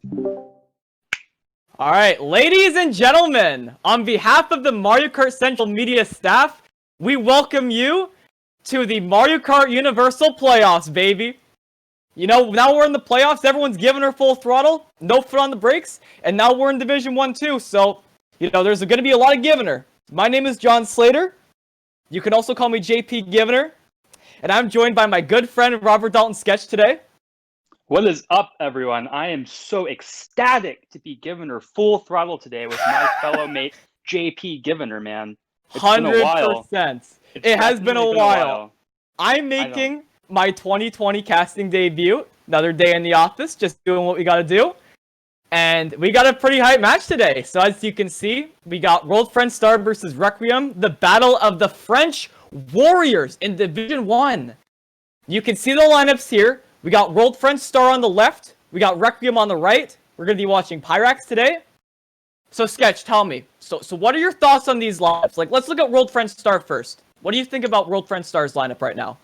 All right, ladies and gentlemen, on behalf of the Mario Kart Central Media staff, we welcome you to the Mario Kart Universal Playoffs, baby. You know, now we're in the playoffs, everyone's giving her full throttle, no foot on the brakes, and now we're in Division 1 too, so, you know, there's going to be a lot of giving her. My name is John Slater. You can also call me JP Givener, and I'm joined by my good friend Robert Dalton Sketch today. What is up, everyone? I am so ecstatic to be giving her full throttle today with my fellow mate, JP Givener, man. It's 100%. been a while. It has been a while. I'm making my 2020 casting debut. Another day in the office, just doing what we gotta do. And we got a pretty hype match today. So as you can see, we got World Friend Star versus Requiem, the battle of the French Warriors in Division 1. You can see the lineups here. We got World Friend Star on the left. We got Requiem on the right. We're going to be watching Pyrax today. So, Sketch, tell me. So what are your thoughts on these lineups? Like, let's look at World Friend Star first. What do you think about World Friend Star's lineup right now?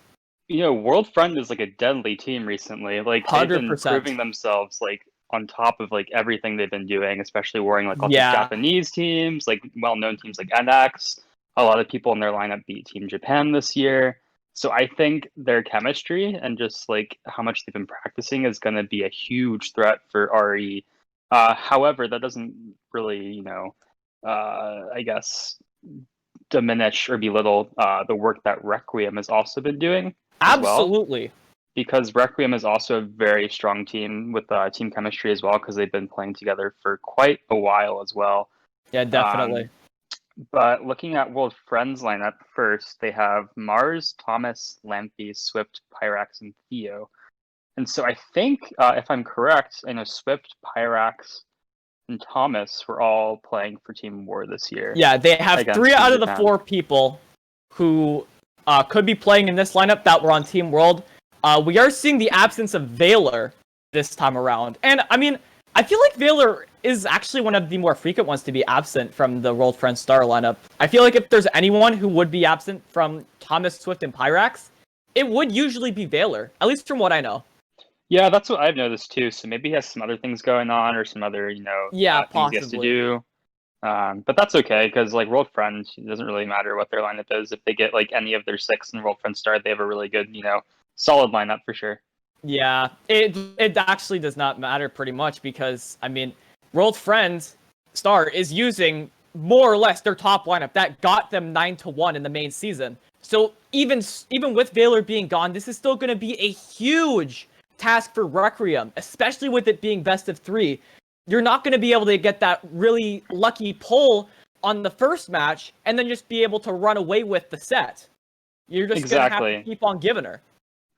You know, World Friend is like a deadly team recently. Like, they've been 100%. proving themselves, like, on top of, like, everything they've been doing, especially warring, like, all these Japanese teams, like, well-known teams like NX. A lot of people in their lineup beat Team Japan this year. So I think their chemistry and just like how much they've been practicing is going to be a huge threat for RE. However, that doesn't really, you know, I guess, diminish or belittle the work that Requiem has also been doing. Absolutely. Well, because Requiem is also a very strong team with team chemistry as well, because they've been playing together for quite a while as well. Yeah, definitely. But looking at World Friends lineup first, they have Mars, Thomas, Lampy, Swift, Pyrax, and Theo. And so I think, if I'm correct, I know Swift, Pyrax, and Thomas were all playing for Team War this year. Yeah, they have 3 out of the 4 people who could be playing in this lineup that were on Team World. We are seeing the absence of Valor this time around. And, I mean, I feel like Valor is actually one of the more frequent ones to be absent from the World Friend Star lineup. I feel like if there's anyone who would be absent from Thomas, Swift, and Pyrax, it would usually be Valor, at least from what I know. Yeah, that's what I've noticed too. So maybe he has some other things going on or some other, you know, things he has to do. But that's okay, because like World Friend, it doesn't really matter what their lineup is. If they get like any of their 6 in World Friend Star, they have a really good, you know, solid lineup for sure. Yeah, it actually does not matter pretty much because, I mean, World Friend Star is using more or less their top lineup that got them 9-1 in the main season. So even with Valor being gone, this is still going to be a huge task for Requiem, especially with it being best of 3. You're not going to be able to get that really lucky pull on the first match and then just be able to run away with the set. You're just going to have to keep on giving her.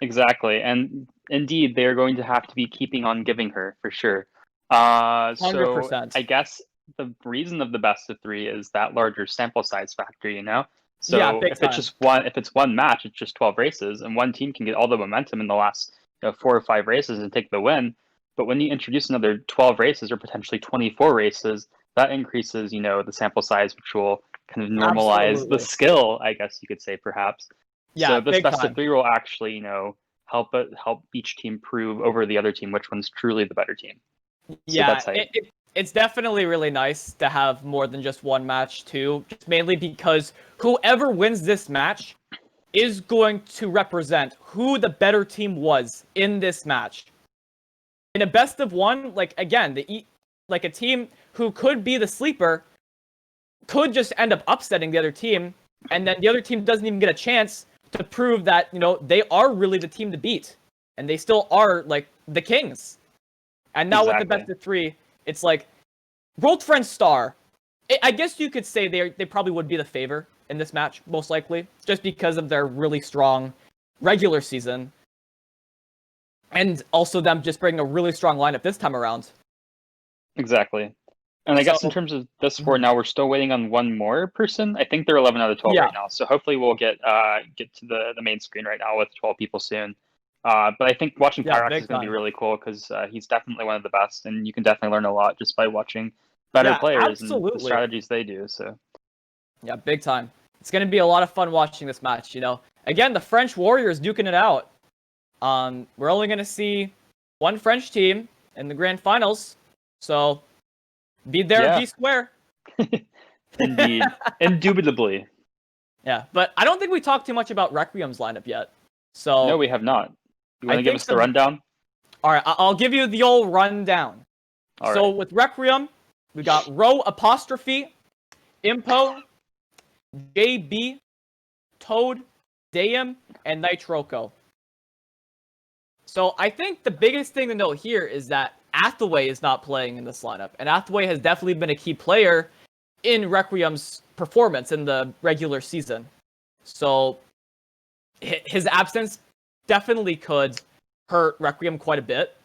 Exactly, and indeed, they're going to have to be keeping on giving her for sure. 100%. So I guess the reason of the best of 3 is that larger sample size factor, you know. So yeah, if it's one match, it's just 12 races, and one team can get all the momentum in the last 4 or 5 races and take the win. But when you introduce another 12 races or potentially 24 races, that increases, you know, the sample size, which will kind of normalize the skill, I guess you could say, perhaps. Yeah, so this best of 3 will actually, you know, help each team prove over the other team which one's truly the better team. Yeah, so it's definitely really nice to have more than just one match too, just mainly because whoever wins this match is going to represent who the better team was in this match. In a best of 1, like again, like a team who could be the sleeper could just end up upsetting the other team, and then the other team doesn't even get a chance to prove that, you know, they are really the team to beat, and they still are like the kings. And now with the best of 3, it's like World Friend Star. I guess you could say they probably would be the favor in this match, most likely, just because of their really strong regular season, and also them just bringing a really strong lineup this time around. Exactly. And I guess in terms of this 4 now, we're still waiting on one more person. I think they're 11 out of 12 right now. So hopefully we'll get to the main screen right now with 12 people soon. But I think watching Pyrax is going to be really cool because he's definitely one of the best, and you can definitely learn a lot just by watching better players and the strategies they do. So yeah, big time. It's going to be a lot of fun watching this match, you know. Again, the French Warriors duking it out. We're only going to see one French team in the grand finals. So, be there, be square. Indeed. Indubitably. Yeah, but I don't think we talked too much about Requiem's lineup yet. So no, we have not. You want to give us the rundown? All right, I'll give you the old rundown. So with Requiem, we got Rho apostrophe, Impo, JB, Toad, Dayam, and Nitroco. So I think the biggest thing to note here is that Athaway is not playing in this lineup, and Athaway has definitely been a key player in Requiem's performance in the regular season. So his absence definitely could hurt Requiem quite a bit,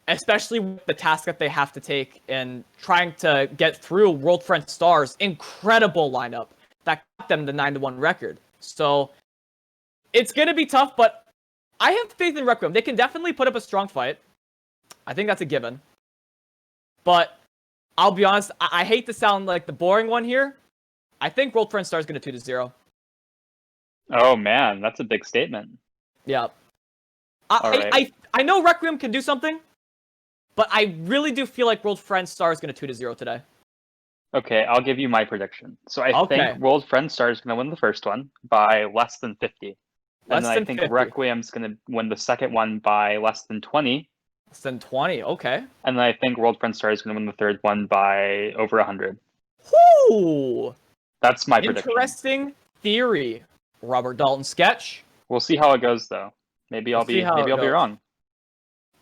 especially with the task that they have to take in trying to get through World Friend Star's incredible lineup that got them the 9-1 record. So it's going to be tough, but I have faith in Requiem. They can definitely put up a strong fight. I think that's a given. But I'll be honest, I hate to sound like the boring one here. I think World Friend Star is going to 2-0. Oh man, that's a big statement. Yeah. I know Requiem can do something, but I really do feel like World Friend Star is going to 2-0 today. Okay, I'll give you my prediction. So I think World Friend Star is going to win the first one by less than 50. And then I think 50. Requiem's going to win the second one by less than 20. Less than 20, okay. And then I think World Friend Star is going to win the third one by over 100. Whoo! That's my prediction. Interesting theory, Robert Dalton sketch. We'll see how it goes, though. Maybe I'll be wrong.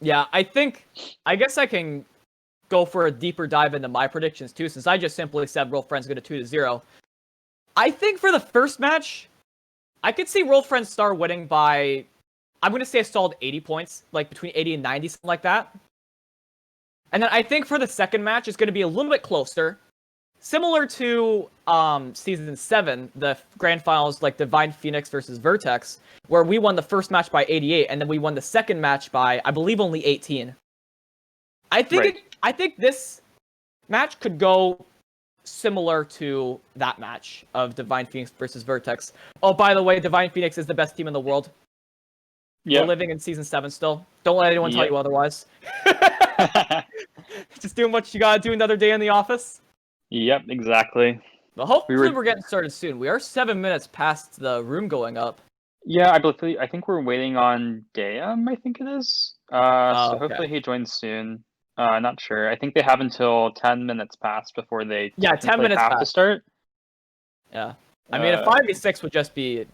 Yeah, I guess I can go for a deeper dive into my predictions, too, since I just simply said World Friend's going to 2-0. I think for the first match, I could see World Friend Star winning by, I'm going to say a solid 80 points, like between 80 and 90, something like that. And then I think for the second match, it's going to be a little bit closer. Similar to Season 7, the Grand Finals, like Divine Phoenix versus Vertex, where we won the first match by 88, and then we won the second match by, I believe, only 18. I think this match could go similar to that match of Divine Phoenix versus Vertex. Oh, by the way, Divine Phoenix is the best team in the world. We're living in Season 7 still. Don't let anyone tell you otherwise. Just doing what you gotta do another day in the office. Yep, exactly. But hopefully we're getting started soon. We are 7 minutes past the room going up. Yeah, I think we're waiting on Dayam, I think it is. So hopefully he joins soon. Not sure. I think they have until 10 minutes past before they 10 minutes have to start. Yeah. I mean, a 5v6 would just be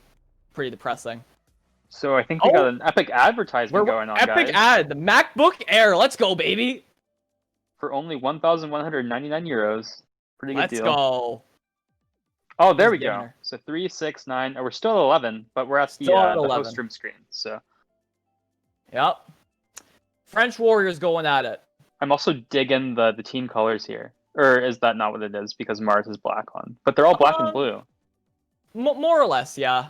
pretty depressing. So I think we got an epic advertisement going on, Epic ad! The MacBook Air! Let's go, baby! For only 1,199 euros. Pretty good deal. Let's go. Oh, there we go. So 3, 6, 9. Oh, we're still at 11, but we're at the host room screen. So. Yep. French Warriors going at it. I'm also digging the team colors here. Or is that not what it is? Because Mars is black on. But they're all black and blue. More or less, yeah.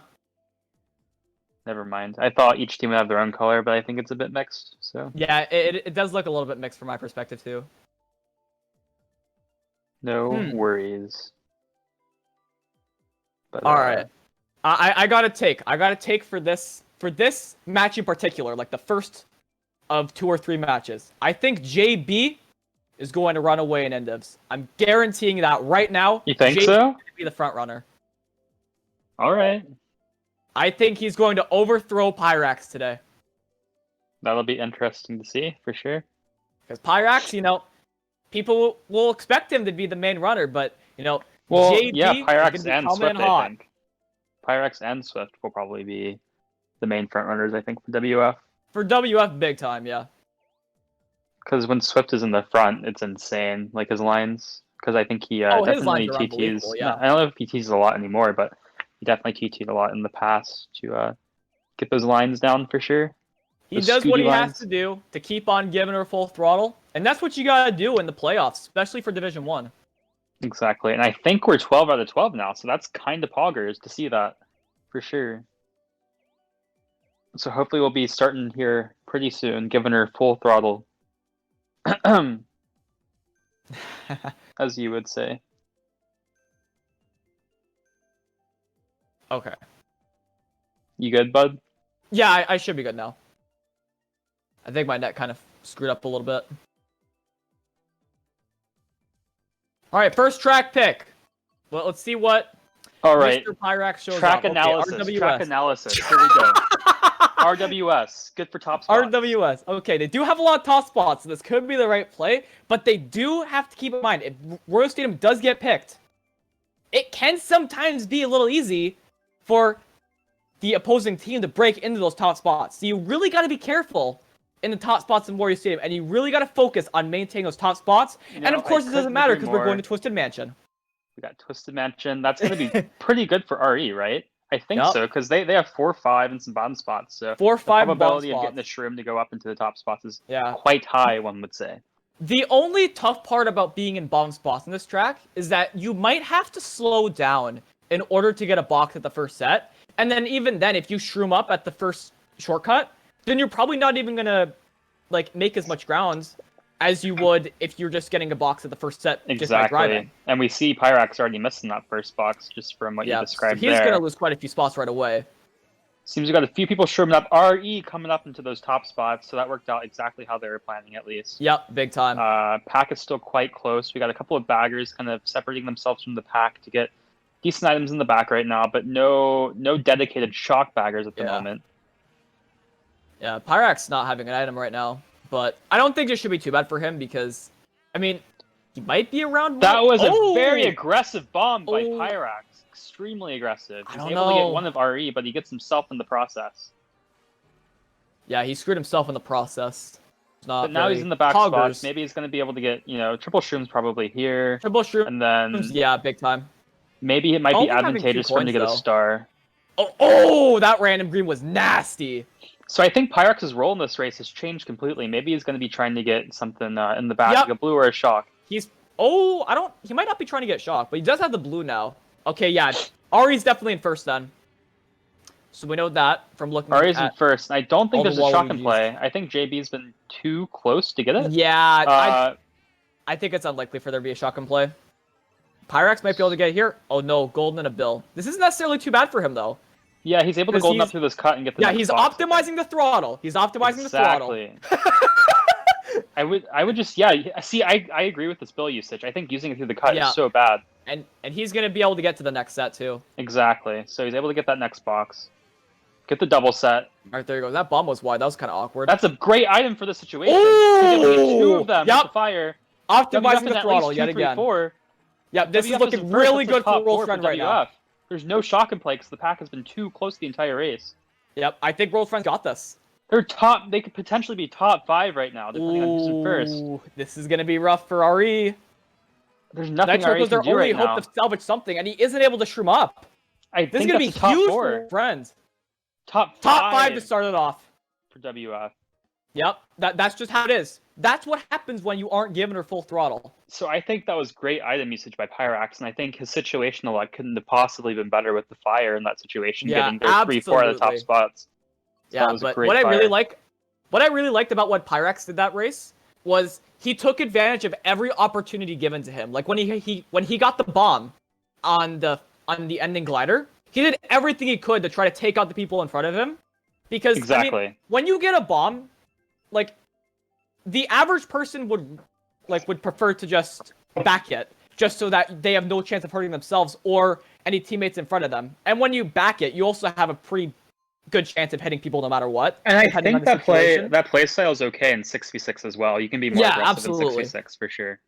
Never mind. I thought each team would have their own color, but I think it's a bit mixed. So. Yeah, it does look a little bit mixed from my perspective, too. No worries. But, all right. I got a take for this match in particular, like the first of 2 or 3 matches. I think JB is going to run away in Endivs. I'm guaranteeing that right now. You think JB so? is going to be the front runner. All right. I think he's going to overthrow Pyrax today. That'll be interesting to see, for sure. Because Pyrax, people will expect him to be the main runner, but, well, JB Pyrax and Swift, I think. Pyrax and Swift will probably be the main front runners, I think, for WF. For WF, big time, yeah. Because when Swift is in the front, it's insane, like his lines. Because I think he definitely TTs. Yeah. I don't know if he TTs a lot anymore, but he definitely TT'd a lot in the past to get those lines down for sure. He does what he has to do to keep on giving her full throttle, and that's what you gotta do in the playoffs, especially for Division 1. Exactly, and I think we're 12 out of 12 now, so that's kind of poggers to see that, for sure. So hopefully we'll be starting here pretty soon, giving her full throttle. As you would say. Okay. You good, bud? Yeah, I should be good now. I think my net kind of screwed up a little bit. All right, first track pick. Well, let's see what Mr. Pyrax shows track up. Analysis. Okay, track analysis. Here we go. RWS. Good for top spots. RWS. Okay, they do have a lot of top spots, so this could be the right play, but they do have to keep in mind, if Royal Stadium does get picked, it can sometimes be a little easy for the opposing team to break into those top spots. So you really got to be careful in the top spots in Wario Stadium, and you really got to focus on maintaining those top spots. And of course, it doesn't matter because we're going to Twisted Mansion. We got Twisted Mansion. That's going to be pretty good for RE, right? I think so, because they have 4, 5, and some bottom spots. So 4, 5, the probability of getting the shroom to go up into the top spots is quite high, one would say. The only tough part about being in bottom spots in this track is that you might have to slow down in order to get a box at the first set. And then even then, if you shroom up at the first shortcut, then you're probably not even going to make as much ground as you would if you're just getting a box at the first set just by driving. And we see Pyrax already missing that first box just from what you described so he's going to lose quite a few spots right away. Seems we got a few people shrooming up. RE coming up into those top spots, so that worked out exactly how they were planning at least. Yep, big time. Pack is still quite close. We got a couple of baggers kind of separating themselves from the pack to get decent items in the back right now, but no dedicated shock baggers at the moment. Yeah, Pyrax not having an item right now, but I don't think it should be too bad for him because, I mean, he might be around. That was a very aggressive bomb by Pyrax. Extremely aggressive. He's able to get one of RE, but he gets himself in the process. Yeah, he screwed himself in the process. But now he's in the back spots. Maybe he's going to be able to get, triple shrooms probably here. Triple shrooms. And then... Yeah, big time. Maybe it might be advantageous for him to get a star. Oh, that random green was nasty. So I think Pyrax's role in this race has changed completely. Maybe he's going to be trying to get something in the back, like a blue or a shock. He might not be trying to get shock, but he does have the blue now. Okay, yeah. Ari's definitely in first then. So we know that from looking at... Ari's in first. I don't think there's a shock in play. I think JB's been too close to get it. Yeah, I think it's unlikely for there to be a shock in play. Pyrax might be able to get it here. Oh no, golden and a bill. This isn't necessarily too bad for him though. Yeah, he's able to golden up through this cut and get the next he's box, optimizing the throttle. He's optimizing the throttle. I would just see I agree with this bill usage. I think using it through the cut is so bad. And he's gonna be able to get to the next set too. Exactly. So he's able to get that next box. Get the double set. Alright, there you go. That bomb was wide. That was kinda awkward. That's a great item for the situation. Ooh! 2 of them with the fire. Optimizing the throttle yet again. 4. Yeah, this is looking really good for Rolls Friend right now. There's no shock in play because the pack has been too close the entire race. Yep, I think Rolls Friend got this. They could potentially be top 5 right now, depending on who's in first. This is gonna be rough for RE. There's nothing RE can do right now. Hope to salvage something, and he isn't able to shroom up. This is gonna be huge for Friends. Top 5 to start it off. For WF. Yep, that's just how it is. That's what happens when you aren't giving her full throttle. So I think that was great item usage by Pyrax, and I think his situational luck couldn't have possibly been better with the fire in that situation, getting those 3, 4 out of the top spots. So yeah, but what I really liked about what Pyrax did that race was he took advantage of every opportunity given to him. Like when he got the bomb on the ending glider, he did everything he could to try to take out the people in front of him. Because I mean, when you get a bomb, like the average person would prefer to just back it, just so that they have no chance of hurting themselves or any teammates in front of them. And when you back it, you also have a pretty good chance of hitting people no matter what. And I think that play style is okay in 6v6 as well. You can be more aggressive in 6v6 for sure.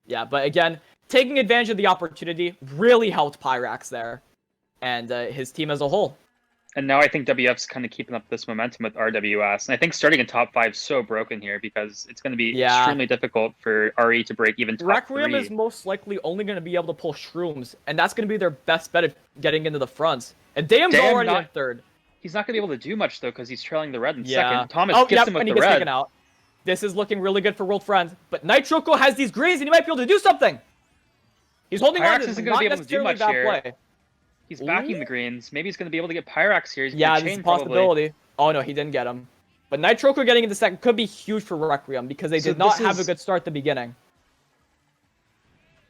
Yeah, but again, taking advantage of the opportunity really helped Pyrax there, and his team as a whole. And now I think WF's kind of keeping up this momentum with RWS. And I think starting in top 5 is so broken here because it's going to be extremely difficult for RE to break even top 3. Requiem is most likely only going to be able to pull shrooms, and that's going to be their best bet of getting into the front. And Dam's already in third. He's not going to be able to do much, though, because he's trailing the red in second. Thomas gets him with the red. Out. This is looking really good for World Friends. But Nitroco has these greens, and he might be able to do something. He's holding on to isn't going to be able to do much here. He's backing the greens. Maybe he's going to be able to get Pyrax here. This is a possibility. Oh, no, he didn't get him. But Nitroco getting into second could be huge for Requiem, because they did not have a good start at the beginning.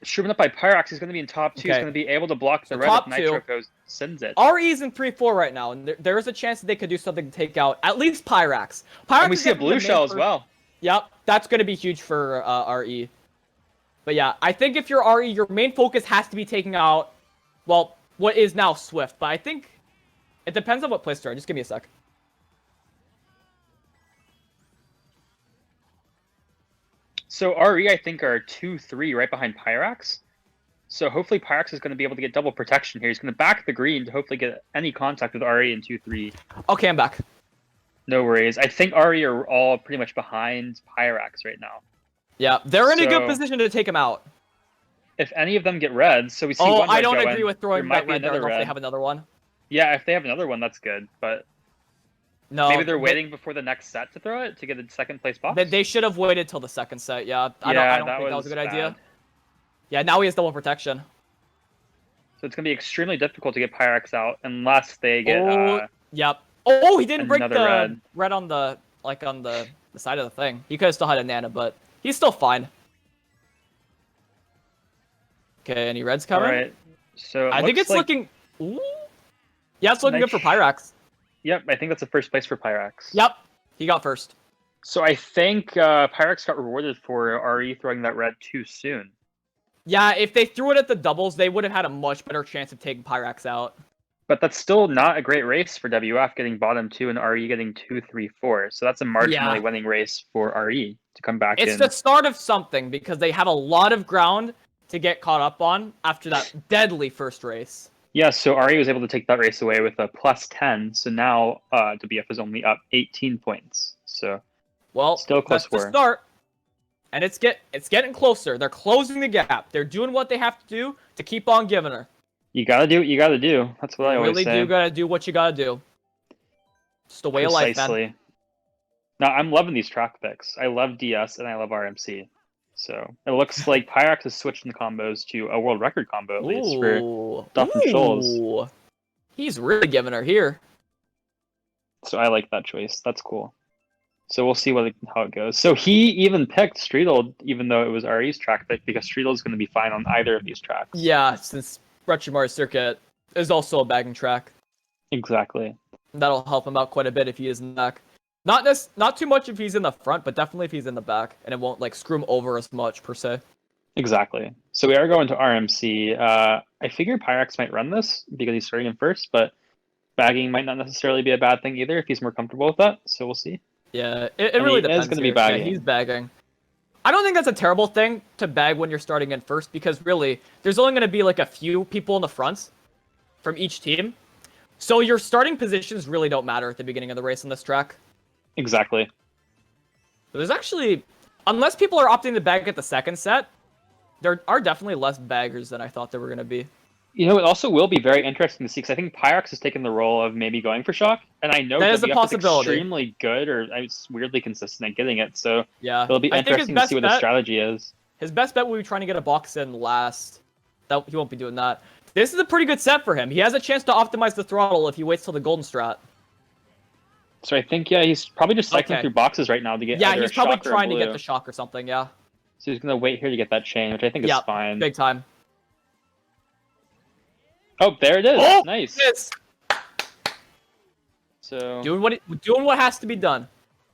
Shrooming up by Pyrax, he's going to be in top 2. He's going to be able to block the red if Nitroco sends it. RE's in 3-4 right now, and there is a chance that they could do something to take out at least Pyrax. And we see a blue shell as well. Yep, that's going to be huge for RE. But yeah, I think if you're RE, your main focus has to be taking out, well, what is now Swift. But I think it depends on what place they're in. Just give me a sec. So RE, I think, are 2-3 right behind Pyrax. So hopefully Pyrax is going to be able to get double protection here. He's going to back the green to hopefully get any contact with RE in 2-3. Okay, I'm back. No worries. I think RE are all pretty much behind Pyrax right now. Yeah, they're in a good position to take him out. If any of them get red, so we see one red I don't go agree in, with throwing that red there red. If they have another one. Yeah, if they have another one, that's good. But no, maybe they're waiting before the next set to throw it to get a second place box. They should have waited till the second set. Yeah, I don't think that was a good idea. Yeah, now he has double protection. So it's gonna be extremely difficult to get Pyrax out unless they get. Yep. Oh, he didn't break the red on the on the side of the thing. He could have still had a Nana, but he's still fine. Okay, any reds coming? All right. So I think it's looking. Ooh. Yeah, it's looking good for Pyrax. Yep, I think that's the first place for Pyrax. Yep, he got first. So I think Pyrax got rewarded for RE throwing that red too soon. Yeah, if they threw it at the doubles, they would have had a much better chance of taking Pyrax out. But that's still not a great race for WF getting bottom 2 and RE getting 2, 3, 4. So that's a marginally winning race for RE to come back in. It's the start of something because they have a lot of ground to get caught up on after that deadly first race. Yeah, so RE was able to take that race away with a plus 10. So now WF is only up 18 points. So still close. That's the start. And it's getting closer. They're closing the gap. They're doing what they have to do to keep on giving her. You gotta do what you gotta do. That's what I always say. You really do gotta do what you gotta do. It's the way of life, man. Now, I'm loving these track picks. I love DS and I love RMC. So it looks like Pyrax has switched in combos to a world record combo, at least, for Dolphin Shoals. He's really giving her here. So I like that choice. That's cool. So we'll see how it goes. So he even picked Streetle, even though it was RE's track pick, because Streetle is going to be fine on either of these tracks. Yeah, since Hyrule Circuit is also a bagging track. Exactly. That'll help him out quite a bit if he is in the back. Not too much if he's in the front, but definitely if he's in the back, and it won't screw him over as much per se. Exactly. So we are going to RMC. I figure Pyrax might run this because he's starting in first, but bagging might not necessarily be a bad thing either if he's more comfortable with that. So we'll see. Yeah, it really depends. He's going to be bagging. Yeah, he's bagging. I don't think that's a terrible thing to bag when you're starting in first because really, there's only going to be a few people in the front from each team. So your starting positions really don't matter at the beginning of the race on this track. Exactly. There's actually, unless people are opting to bag at the second set, there are definitely less baggers than I thought there were going to be. You know, it also will be very interesting to see, because I think Pyrax has taken the role of maybe going for shock, and I know that is a possibility. Extremely good, or it's weirdly consistent at getting it, so yeah, it'll be interesting to see what the strategy is. His best bet will be trying to get a box in last. He won't be doing that. This is a pretty good set for him. He has a chance to optimize the throttle if he waits till the golden strat. So I think, he's probably just cycling through boxes right now to get he's probably trying to get the shock or something, yeah. So he's going to wait here to get that chain, which I think is fine. Big time. Oh, there it is. Oh, nice. Yes. So doing what has to be done.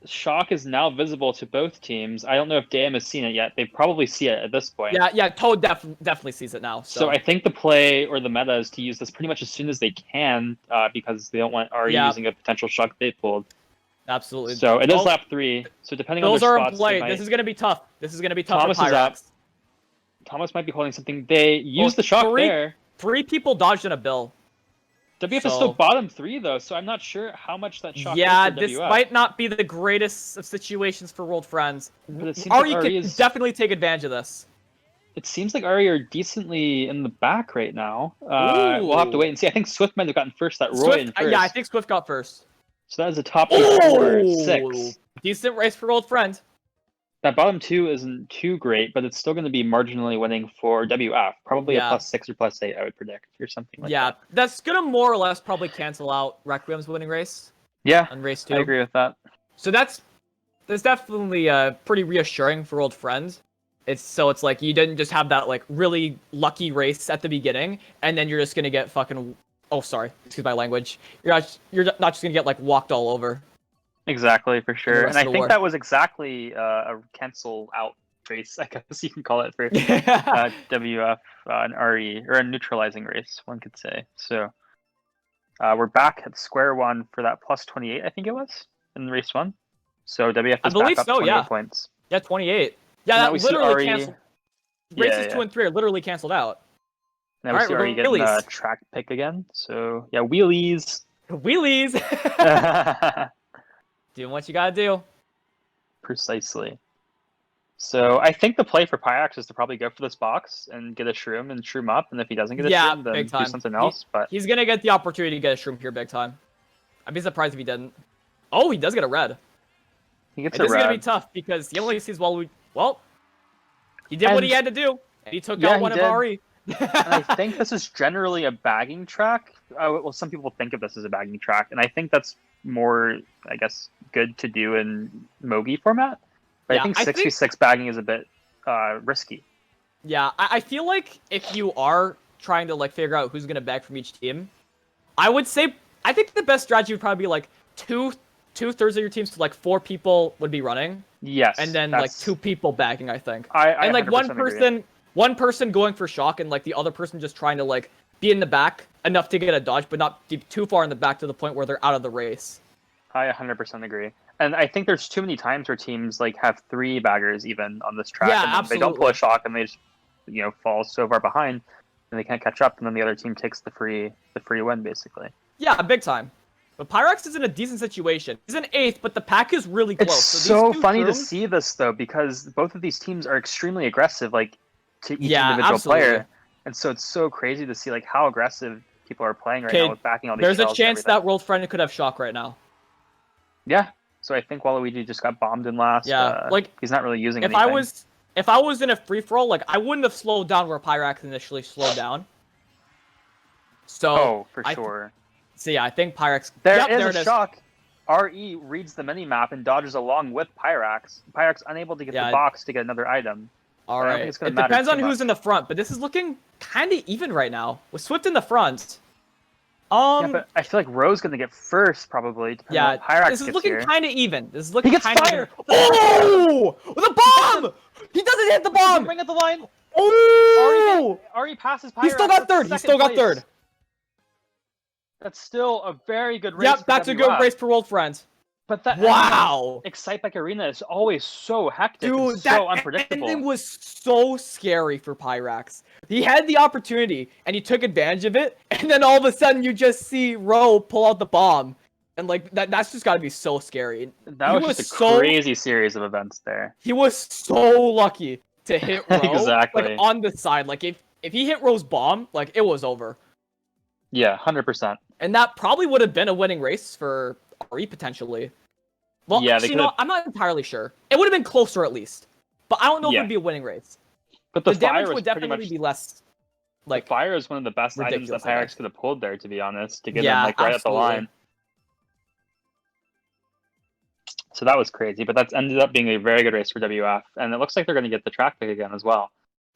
Shock is now visible to both teams. I don't know if DM has seen it yet. They probably see it at this point. Yeah, Toad definitely sees it now. So I think the play or the meta is to use this pretty much as soon as they can, because they don't want RE using a potential shock they pulled. Absolutely. So it is lap 3. So depending on their spots, those are in play. This is going to be tough. Thomas for Pyrax. is up. Thomas might be holding something. They use the shock there. 3 people dodged in a bill. WF is still bottom 3 though, so I'm not sure how much that shock is for this WF. might not be the greatest of situations for World Friends. But it seems RE can definitely take advantage of this. It seems like RE are decently in the back right now. We'll have to wait and see. I think Swift might have gotten first. Roy in first. Yeah, I think Swift got first. So that is a top 4, 6. Decent race for Old Friend. That bottom 2 isn't too great, but it's still going to be marginally winning for WF. Probably a +6 or +8, I would predict, or something like that. Yeah, that's going to more or less probably cancel out Requiem's winning race. Yeah, on race 2. I agree with that. So that's definitely pretty reassuring for Old Friends. It's like you didn't just have that really lucky race at the beginning, and then you're just going to get fucking... Oh, sorry. Excuse my language. You're not just going to get walked all over. Exactly, for sure. And I think that was exactly a cancel out race, I guess you can call it, for WF, an RE, or a neutralizing race, one could say. So we're back at square one for that plus 28, I think it was, in race 1. So WF is back up 28 points. Yeah, 28. Yeah, that literally canceled. Races 2 and 3 are literally canceled out. Now we see RE getting the track pick again. So yeah, wheelies. Wheelies! Doing what you gotta do. Precisely. So I think the play for Pyrax is to probably go for this box and get a shroom and shroom up, and if he doesn't get a shroom, then do something else. But he's gonna get the opportunity to get a shroom here big time. I'd be surprised if he didn't. Oh, he does get a red. He gets a red. This is gonna be tough because he only sees well, he did what he had to do, and he took out one of RE. And I think this is generally a bagging track. Well, some people think of this as a bagging track, and I think that's more, I guess, good to do in Mogi format. But I think 66 bagging is a bit risky. Yeah, I feel like if you are trying to like figure out who's gonna bag from each team, I think the best strategy would probably be like two-thirds of your teams to like 4 people would be running. Yes. And then like 2 people bagging, I think. And like one person going for shock and like the other person just trying to like be in the back enough to get a dodge, but not be too far in the back to the point where they're out of the race. I 100% agree. And I think there's too many times where teams like have 3 baggers even on this track. Yeah, and absolutely. They don't pull a shock and they just fall so far behind and they can't catch up, and then the other team takes the free win basically. Yeah, big time. But Pyrax is in a decent situation. He's in 8th, but the pack is really close. It's so funny to see this though, because both of these teams are extremely aggressive, like to each individual player. And so it's so crazy to see like how aggressive people are playing right now with backing all these. There's a chance that World Friend could have shock right now. Yeah. So I think Waluigi just got bombed in last. Yeah, like he's not really using anything. If I was in a free for all, like I wouldn't have slowed down where Pyrax initially slowed down. So for sure. So yeah, I think Pyrax. There is a shock. RE reads the mini-map and dodges along with Pyrax. Pyrax unable to get the box to get another item. All right. It depends on who's in the front, but this is looking kind of even right now with Swift in the front. Yeah, but I feel like Ro's gonna get first probably. Yeah, Pyrax this is looking kind of even. This is looking. He gets fired. Oh, with a bomb! He doesn't hit the bomb. Bring at the line. Oh! RE passes Pyrax. He still got third. He still got third. That's still a very good race. Yep, that's a good race for World Friends. But that Excitebike Arena is always so hectic, and so unpredictable. That ending was so scary for Pyrax. He had the opportunity, and he took advantage of it, and then all of a sudden you just see Ro pull out the bomb. And like that's just gotta be so scary. That was just a crazy series of events there. He was so lucky to hit Ro exactly. like on the side. Like if he hit Ro's bomb, like it was over. Yeah, 100%. And that probably would have been a winning race for RE potentially. Well, yeah, actually, no, I'm not entirely sure. It would have been closer at least, but I don't know if it would be a winning race. But the damage would definitely be less. Like the fire is one of the best items that Pyrax could have pulled there, to be honest, to get them like right at the line. So that was crazy, but that's ended up being a very good race for WF, and it looks like they're going to get the track pick again as well.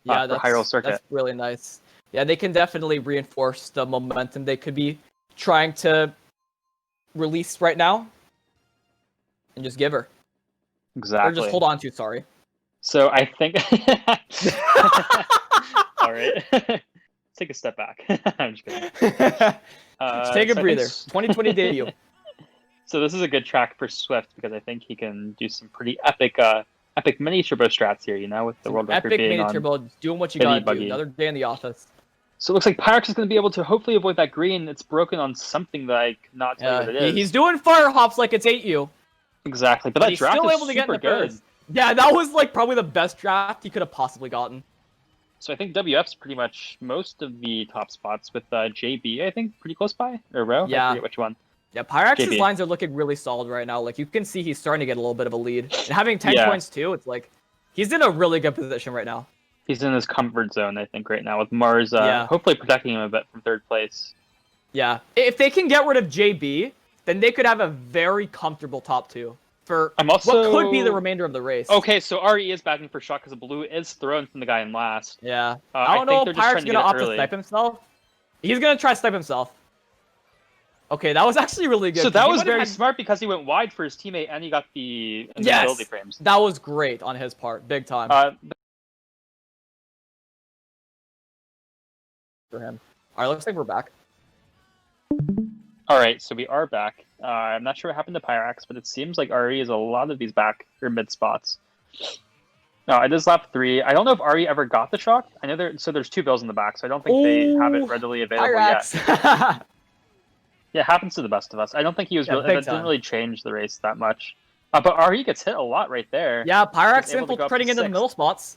Yeah, for Hyrule Circuit. That's really nice. Yeah, they can definitely reinforce the momentum they could be trying to release right now, and just give her. Exactly. Or just hold on to. Sorry. So I think. All right. Take a step back. I'm just kidding. Just take a breather. 2020 debut. So this is a good track for Swift because I think he can do some pretty epic mini turbo strats here. With the world record being mini turbo, doing what you gotta do. Another day in the office. So it looks like Pyrax is going to be able to hopefully avoid that green. It's broken on something that I cannot tell you what it is. He's doing fire hops like it's 8U. Exactly, but that draft is super good. Yeah, that was like probably the best draft he could have possibly gotten. So I think WF's pretty much most of the top spots with JB, I think, pretty close by. Or Ro? Yeah. I forget which one. Yeah, Pyrax's lines are looking really solid right now. Like, you can see he's starting to get a little bit of a lead. And having 10 points too, it's like, he's in a really good position right now. He's in his comfort zone, I think, right now, with Mars hopefully protecting him a bit from third place. Yeah. If they can get rid of JB, then they could have a very comfortable top 2 for what could be the remainder of the race. Okay, so RE is backing for shot because the blue is thrown from the guy in last. Yeah. I don't know if Pyrax is going to opt to snipe himself. He's going to try to snipe himself. Okay, that was actually really good. So that was very smart because he went wide for his teammate and he got the invisibility frames. That was great on his part, big time. For him. All right, looks like we're back. All right, so we are back. I'm not sure what happened to Pyrax, but it seems like RE is a lot of these back or mid spots. No, it is lap 3. I don't know if RE ever got the shock. I know there's 2 bills in the back, so I don't think they have it readily available Pyrax. yet. Yeah, it happens to the best of us. I don't think he was really. That didn't really change the race that much. But RE gets hit a lot right there. Yeah, Pyrax infiltrating into the middle spots.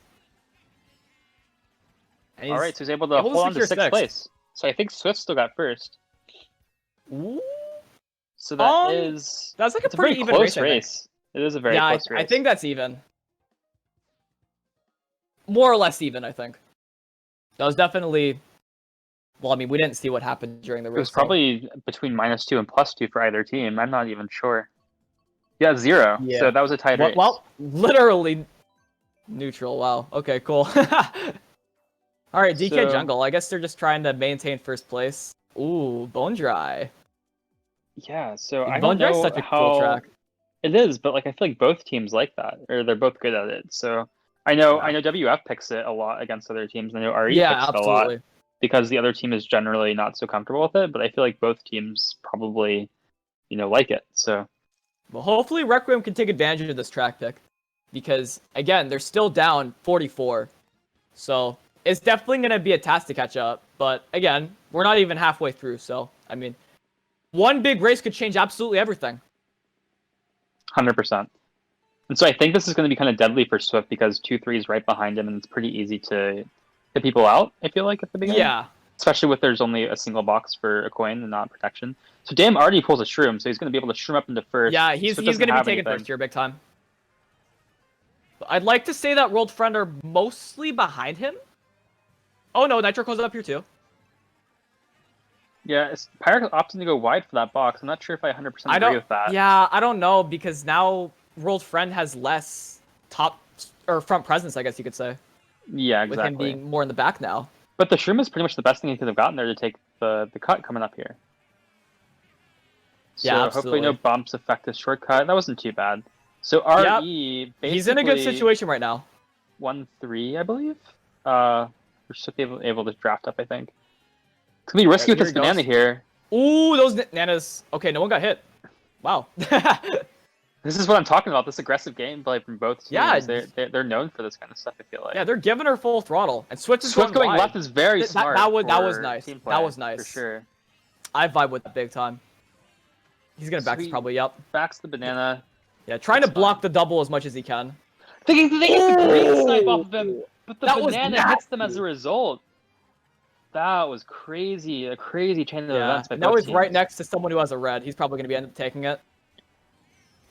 All right, so he's able to hold on to 6th place. So I think Swift still got first. Ooh. So that's like a pretty even close race. It is a very close race. I think that's even. More or less even, I think. That was definitely. Well, I mean, we didn't see what happened during the race. It was probably between -2 and +2 for either team. I'm not even sure. Yeah, 0. Yeah. So that was a tight race. Well, literally neutral. Wow. Okay, cool. All right, DK Jungle. I guess they're just trying to maintain first place. Ooh, Bone Dry. Yeah, so I Bone don't know Dry's such a how cool track. It is, but like I feel like both teams like that, or they're both good at it. So I know WF picks it a lot against other teams. I know RE picks it a lot because the other team is generally not so comfortable with it. But I feel like both teams probably, like it. So, well, hopefully Requiem can take advantage of this track pick, because again, they're still down 44, so it's definitely gonna be a task to catch up. But again, we're not even halfway through, so I mean, one big race could change absolutely everything. 100%. And so I think this is going to be kind of deadly for Swift because 2-3 is right behind him, and it's pretty easy to hit people out, I feel like, at the beginning. Yeah. Especially with there's only a single box for a coin and not protection. So Dam already pulls a shroom, so he's going to be able to shroom up into first. Yeah, he's going to be taking first here big time. But I'd like to say that World Friend are mostly behind him. Oh no, Nitro goes up here too. Yeah, Pyrax opting to go wide for that box. I'm not sure if I 100% agree with that. Yeah, I don't know, because now World Friend has less top or front presence, I guess you could say. Yeah, exactly. With him being more in the back now. But the shroom is pretty much the best thing he could have gotten there to take the cut coming up here. So yeah, hopefully no bumps affect his shortcut. That wasn't too bad. So RE basically... He's in a good situation right now. 1-3, I believe. We're just able to draft up, I think. It's going to be risky with this banana here. Ooh, those nanas. Okay, no one got hit. Wow. This is what I'm talking about. This aggressive gameplay from both teams. Yeah, they're known for this kind of stuff, I feel like. Yeah, they're giving her full throttle. And Swift going left is very smart. That was nice. That was nice. For sure. I vibe with that big time. He's going to back probably, yep. Backs the banana. Yeah, trying to block the double as much as he can. They get the green snipe off of him, but the banana hits them as a result. That was crazy. A crazy chain of events by both now he's teams. right next to someone who has a red. He's probably going to end up taking it.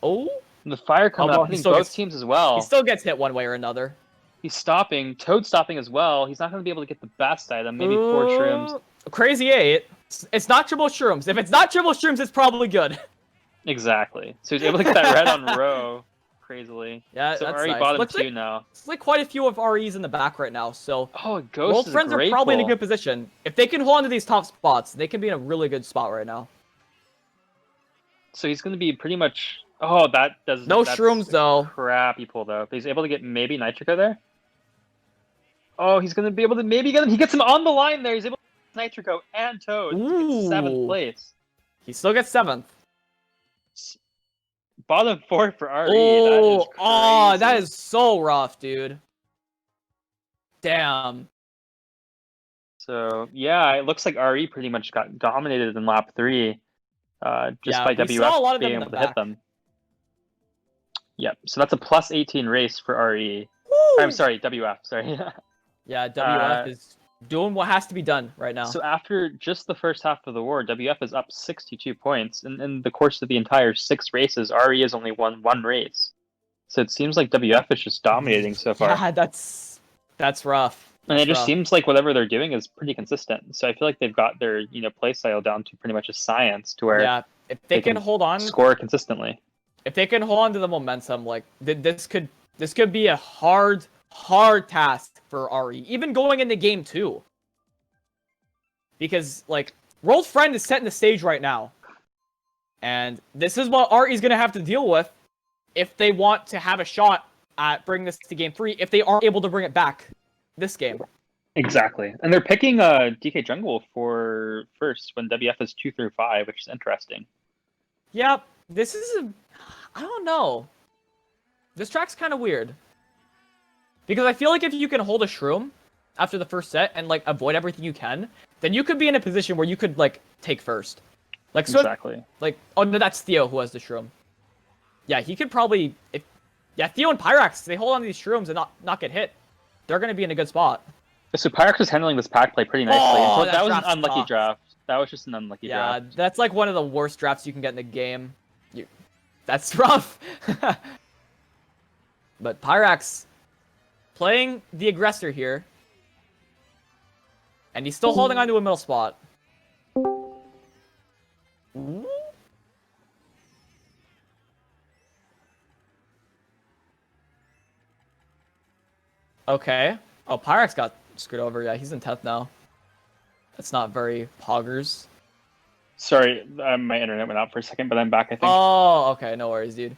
Oh. And the fire coming up, hitting both teams as well. He still gets hit one way or another. He's stopping. Toad stopping as well. He's not going to be able to get the best item. Maybe 4 shrooms. Crazy 8. It's not triple shrooms. If it's not triple shrooms, it's probably good. Exactly. So he's able to get that red on row. Crazily. Yeah, so that's RE nice. bottom 2 now. It's like quite a few of REs in the back right now, so Ghost World Friends are probably in a good position. If they can hold on to these top spots, they can be in a really good spot right now. So he's going to be pretty much... Oh, that does... No shrooms, though. Crappy pull, though. But he's able to get maybe Nitrico there. Oh, he's going to be able to maybe get him. He gets him on the line there. He's able to get Nitrico and Toad. He gets 7th place. He still gets 7th. Bottom 4 for RE. That is so rough, dude. Damn. So, yeah, it looks like RE pretty much got dominated in lap 3. Just by WF being able to hit them. Yep, so that's a plus 18 race for RE. I'm sorry, WF, sorry. Yeah, WF is doing what has to be done right now. So after just the first half of the war, WF is up 62 points. And in the course of the entire 6 races, RE has only won 1 race. So it seems like WF is just dominating so far. Yeah, that's rough. And it just seems like whatever they're doing is pretty consistent. So I feel like they've got their play style down to pretty much a science to where if they can hold on, score consistently. If they can hold on to the momentum, like this could be a hard task for RE, even going into game 2. Because like World Friend is setting the stage right now. And this is what RE's going to have to deal with if they want to have a shot at bringing this to Game 3, if they aren't able to bring it back this game. Exactly. And they're picking DK Jungle for first when WF is 2 through 5, which is interesting. Yep. This is I don't know. This track's kind of weird. Because I feel like if you can hold a shroom after the first set and, like, avoid everything you can, then you could be in a position where you could, like, take first. Like, so exactly. Like, oh, no, that's Theo who has the shroom. Yeah, he could probably... Yeah, Theo and Pyrax, they hold on to these shrooms and not get hit. They're going to be in a good spot. So Pyrax was handling this pack play pretty nicely. Oh, that was an unlucky draft. That was just an unlucky draft. Yeah, that's like one of the worst drafts you can get in the game. That's rough. But Pyrax playing the aggressor here. And he's still holding on to a middle spot. Ooh. Okay. Oh, Pyrax got screwed over. Yeah, he's in 10th now. That's not very poggers. Sorry, my internet went out for a second, but I'm back, I think. Oh, okay. No worries, dude.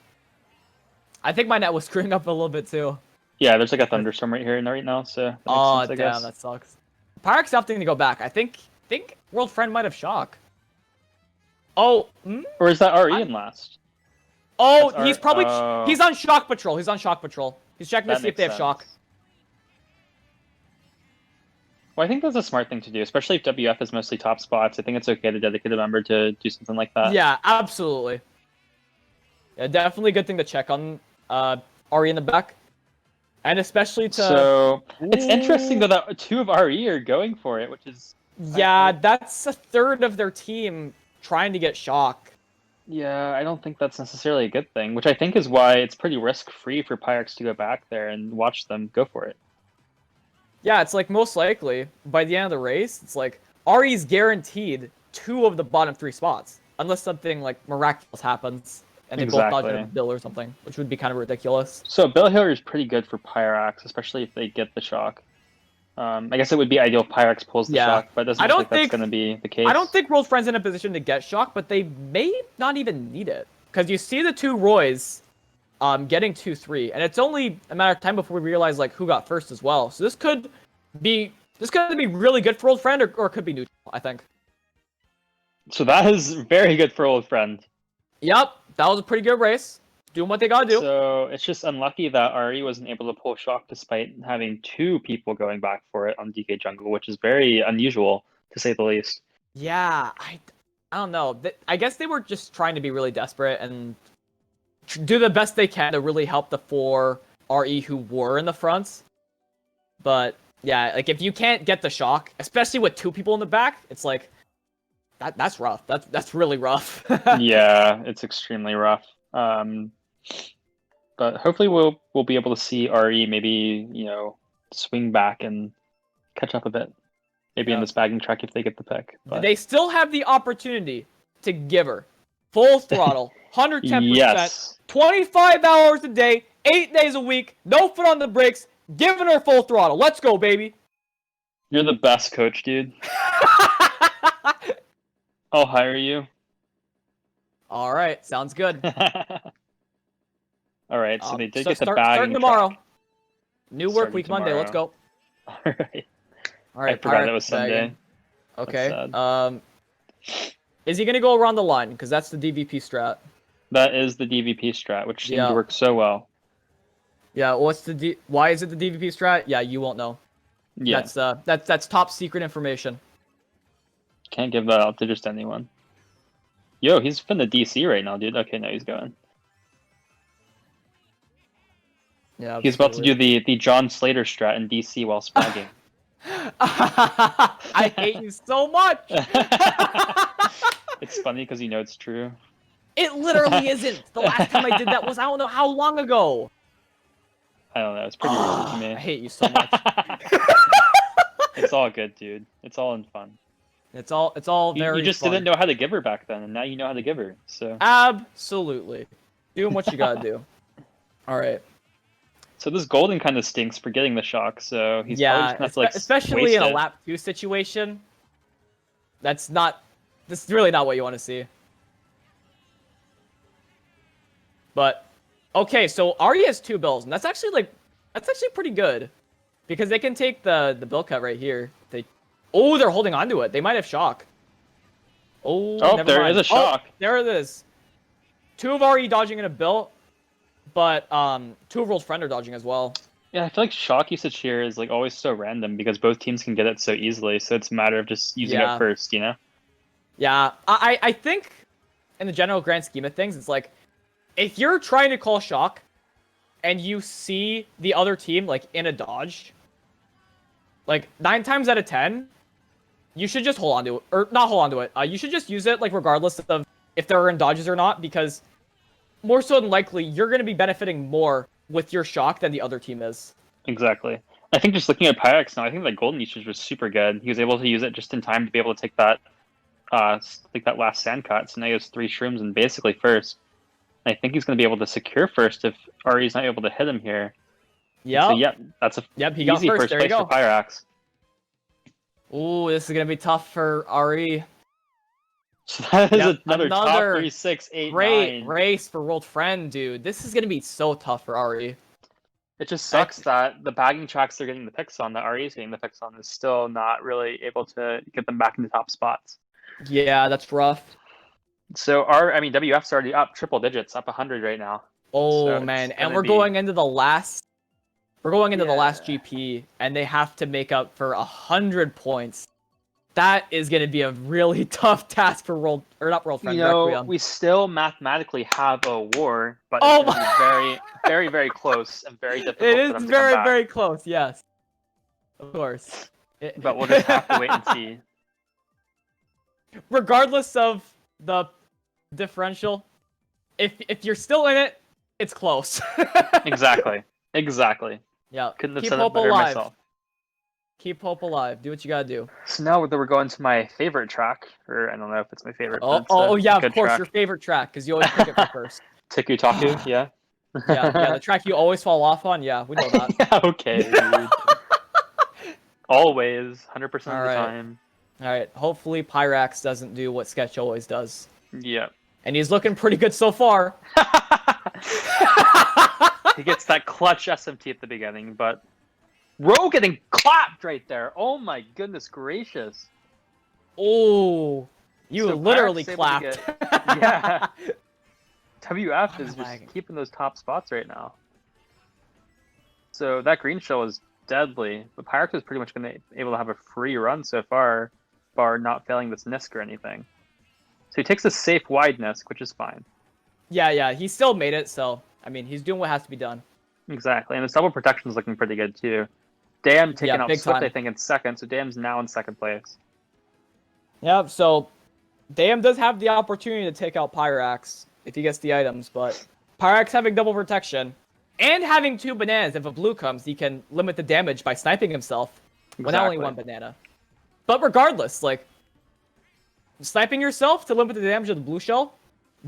I think my net was screwing up a little bit, too. Yeah, there's like a thunderstorm right now, so that makes sense, I guess. That sucks. Pyrax opting to go back. I think World Friend might have shock. Oh. Or is that RE in last? Oh, he's probably... He's on shock patrol. He's on shock patrol. He's checking to see if they have shock. Well, I think that's a smart thing to do, especially if WF is mostly top spots. I think it's okay to dedicate a member to do something like that. Yeah, absolutely. Yeah, definitely a good thing to check on RE in the back. And especially to... So, it's interesting though that 2 of RE are going for it, which is... Yeah, that's a third of their team trying to get shock. Yeah, I don't think that's necessarily a good thing, which I think is why it's pretty risk-free for Pyrax to go back there and watch them go for it. Yeah, it's like most likely, by the end of the race, it's like RE's guaranteed 2 of the bottom 3 spots. Unless something like miraculous happens and they both dodge a bill or something, which would be kind of ridiculous. So Bill Hiller is pretty good for Pyrax, especially if they get the shock. I guess it would be ideal if Pyrax pulls the shock, but it doesn't look like that's going to be the case. I don't think World Friend's in a position to get shock, but they may not even need it. Because you see the 2 Roys getting 2-3, and it's only a matter of time before we realize like who got first as well. So this could be really good for Old Friend, or it could be neutral, I think. So that is very good for Old Friend. Yep, that was a pretty good race. Doing what they gotta do. So it's just unlucky that RE wasn't able to pull shock despite having 2 people going back for it on DK Jungle, which is very unusual to say the least. Yeah, I don't know. I guess they were just trying to be really desperate and do the best they can to really help the 4 RE who were in the fronts. But yeah, like if you can't get the shock, especially with 2 people in the back, it's like that's rough. That's really rough. Yeah, it's extremely rough. But hopefully we'll be able to see RE maybe, swing back and catch up a bit. Maybe in this bagging track if they get the pick. But... They still have the opportunity to give her full throttle, 110%, yes. 25 hours a day, 8 days a week, no foot on the brakes, giving her full throttle. Let's go, baby. You're the best coach, dude. I'll hire you. All right, sounds good. All right, so they did get the bagging starting tomorrow. Track. New work week Monday. Let's go. All right. I forgot it was Sunday. Okay. Is he gonna go around the line? Because that's the DVP strat. That is the DVP strat, which seemed to work so well. Yeah. Why is it the DVP strat? Yeah, you won't know. Yeah. That's top secret information. Can't give that out to just anyone. Yo, he's from the DC right now, dude. Okay, no, he's going. Yeah. He's about to do the John Slater strat in DC while spagging. I hate you so much. It's funny because you know it's true. It literally isn't. The last time I did that was I don't know how long ago. I don't know. It's pretty recent to me. I hate you so much. It's all good, dude. It's all in fun. It's all very. You just fun. didn't know how to give her back then, and now you know how to give her. So absolutely, doing what you gotta do. All right. So this Golden kind of stinks for getting the shock. So he's probably just gonna have to, like, especially in a lap 2 situation. This is really not what you want to see. But okay, so Ari has 2 bills, and that's actually pretty good. Because they can take the bill cut right here. They're holding on to it. They might have shock. Oh, never there mind. is a shock. Oh, there it is. 2 of RE dodging in a bill, but 2 of World's Friend are dodging as well. Yeah, I feel like shock usage here is like always so random because both teams can get it so easily. So it's a matter of just using it first, you know? Yeah, I think in the general grand scheme of things, it's like if you're trying to call shock and you see the other team like in a dodge, like 9 times out of 10, you should just hold on to it, or not hold on to it. You should just use it like regardless of if they're in dodges or not, because more so than likely you're going to be benefiting more with your shock than the other team is. Exactly. I think just looking at Pyrax now, I think that golden usage was super good. He was able to use it just in time to be able to take that, that last sand cut. So now he has 3 shrooms and basically first. And I think he's going to be able to secure first if Ari's not able to hit him here. Yeah. So that's he got easy first place for Pyrax. Ooh, this is going to be tough for Ari. So that is another top 3, 6, 8, great 9. race for World Friend, dude. This is going to be so tough for Ari. It just sucks that the bagging tracks they're getting the picks on, that Ari is getting the picks on, is still not really able to get them back into top spots. Yeah, that's rough. So WF's already up triple digits, up 100 right now. Oh so man, and we're going into the last GP, and they have to make up for 100 points. That is going to be a really tough task for World Friend. Requiem. We still mathematically have a war, but it's going to be very, very, very close and very difficult. It is very, very close. Yes, of course. But we'll just have to wait and see. Regardless of the differential, if you're still in it, it's close. Exactly. Yeah. Couldn't have Keep said hope it better alive. myself. Keep hope alive. Do what you gotta do. So now we're going to my favorite track, or I don't know if it's my favorite. Yeah, of course, your favorite track, because you always pick it for first. Tiku Taku, yeah. yeah, the track you always fall off on. Yeah, we know that. Yeah, okay, dude. Always, 100% of the time. All right. Hopefully, Pyrax doesn't do what Sketch always does. Yeah. And he's looking pretty good so far. He gets that clutch SMT at the beginning, but Ro getting clapped right there. Oh my goodness gracious. Oh, you literally clapped. Yeah. WF is just keeping those top spots right now. So that green shell is deadly, but Pyrax is pretty much going to be able to have a free run so far, bar not failing this Nisk or anything. So he takes a safe wide Nisk, which is fine. Yeah, he still made it, so, I mean, he's doing what has to be done. Exactly, and his double protection is looking pretty good, too. Dam taking out Swift, time. I think, in second, so Dam's now in second place. Yep, so Dam does have the opportunity to take out Pyrax if he gets the items, but Pyrax having double protection and having 2 bananas, if a blue comes, he can limit the damage by sniping himself with only 1 banana. But regardless, like, sniping yourself to limit the damage of the blue shell,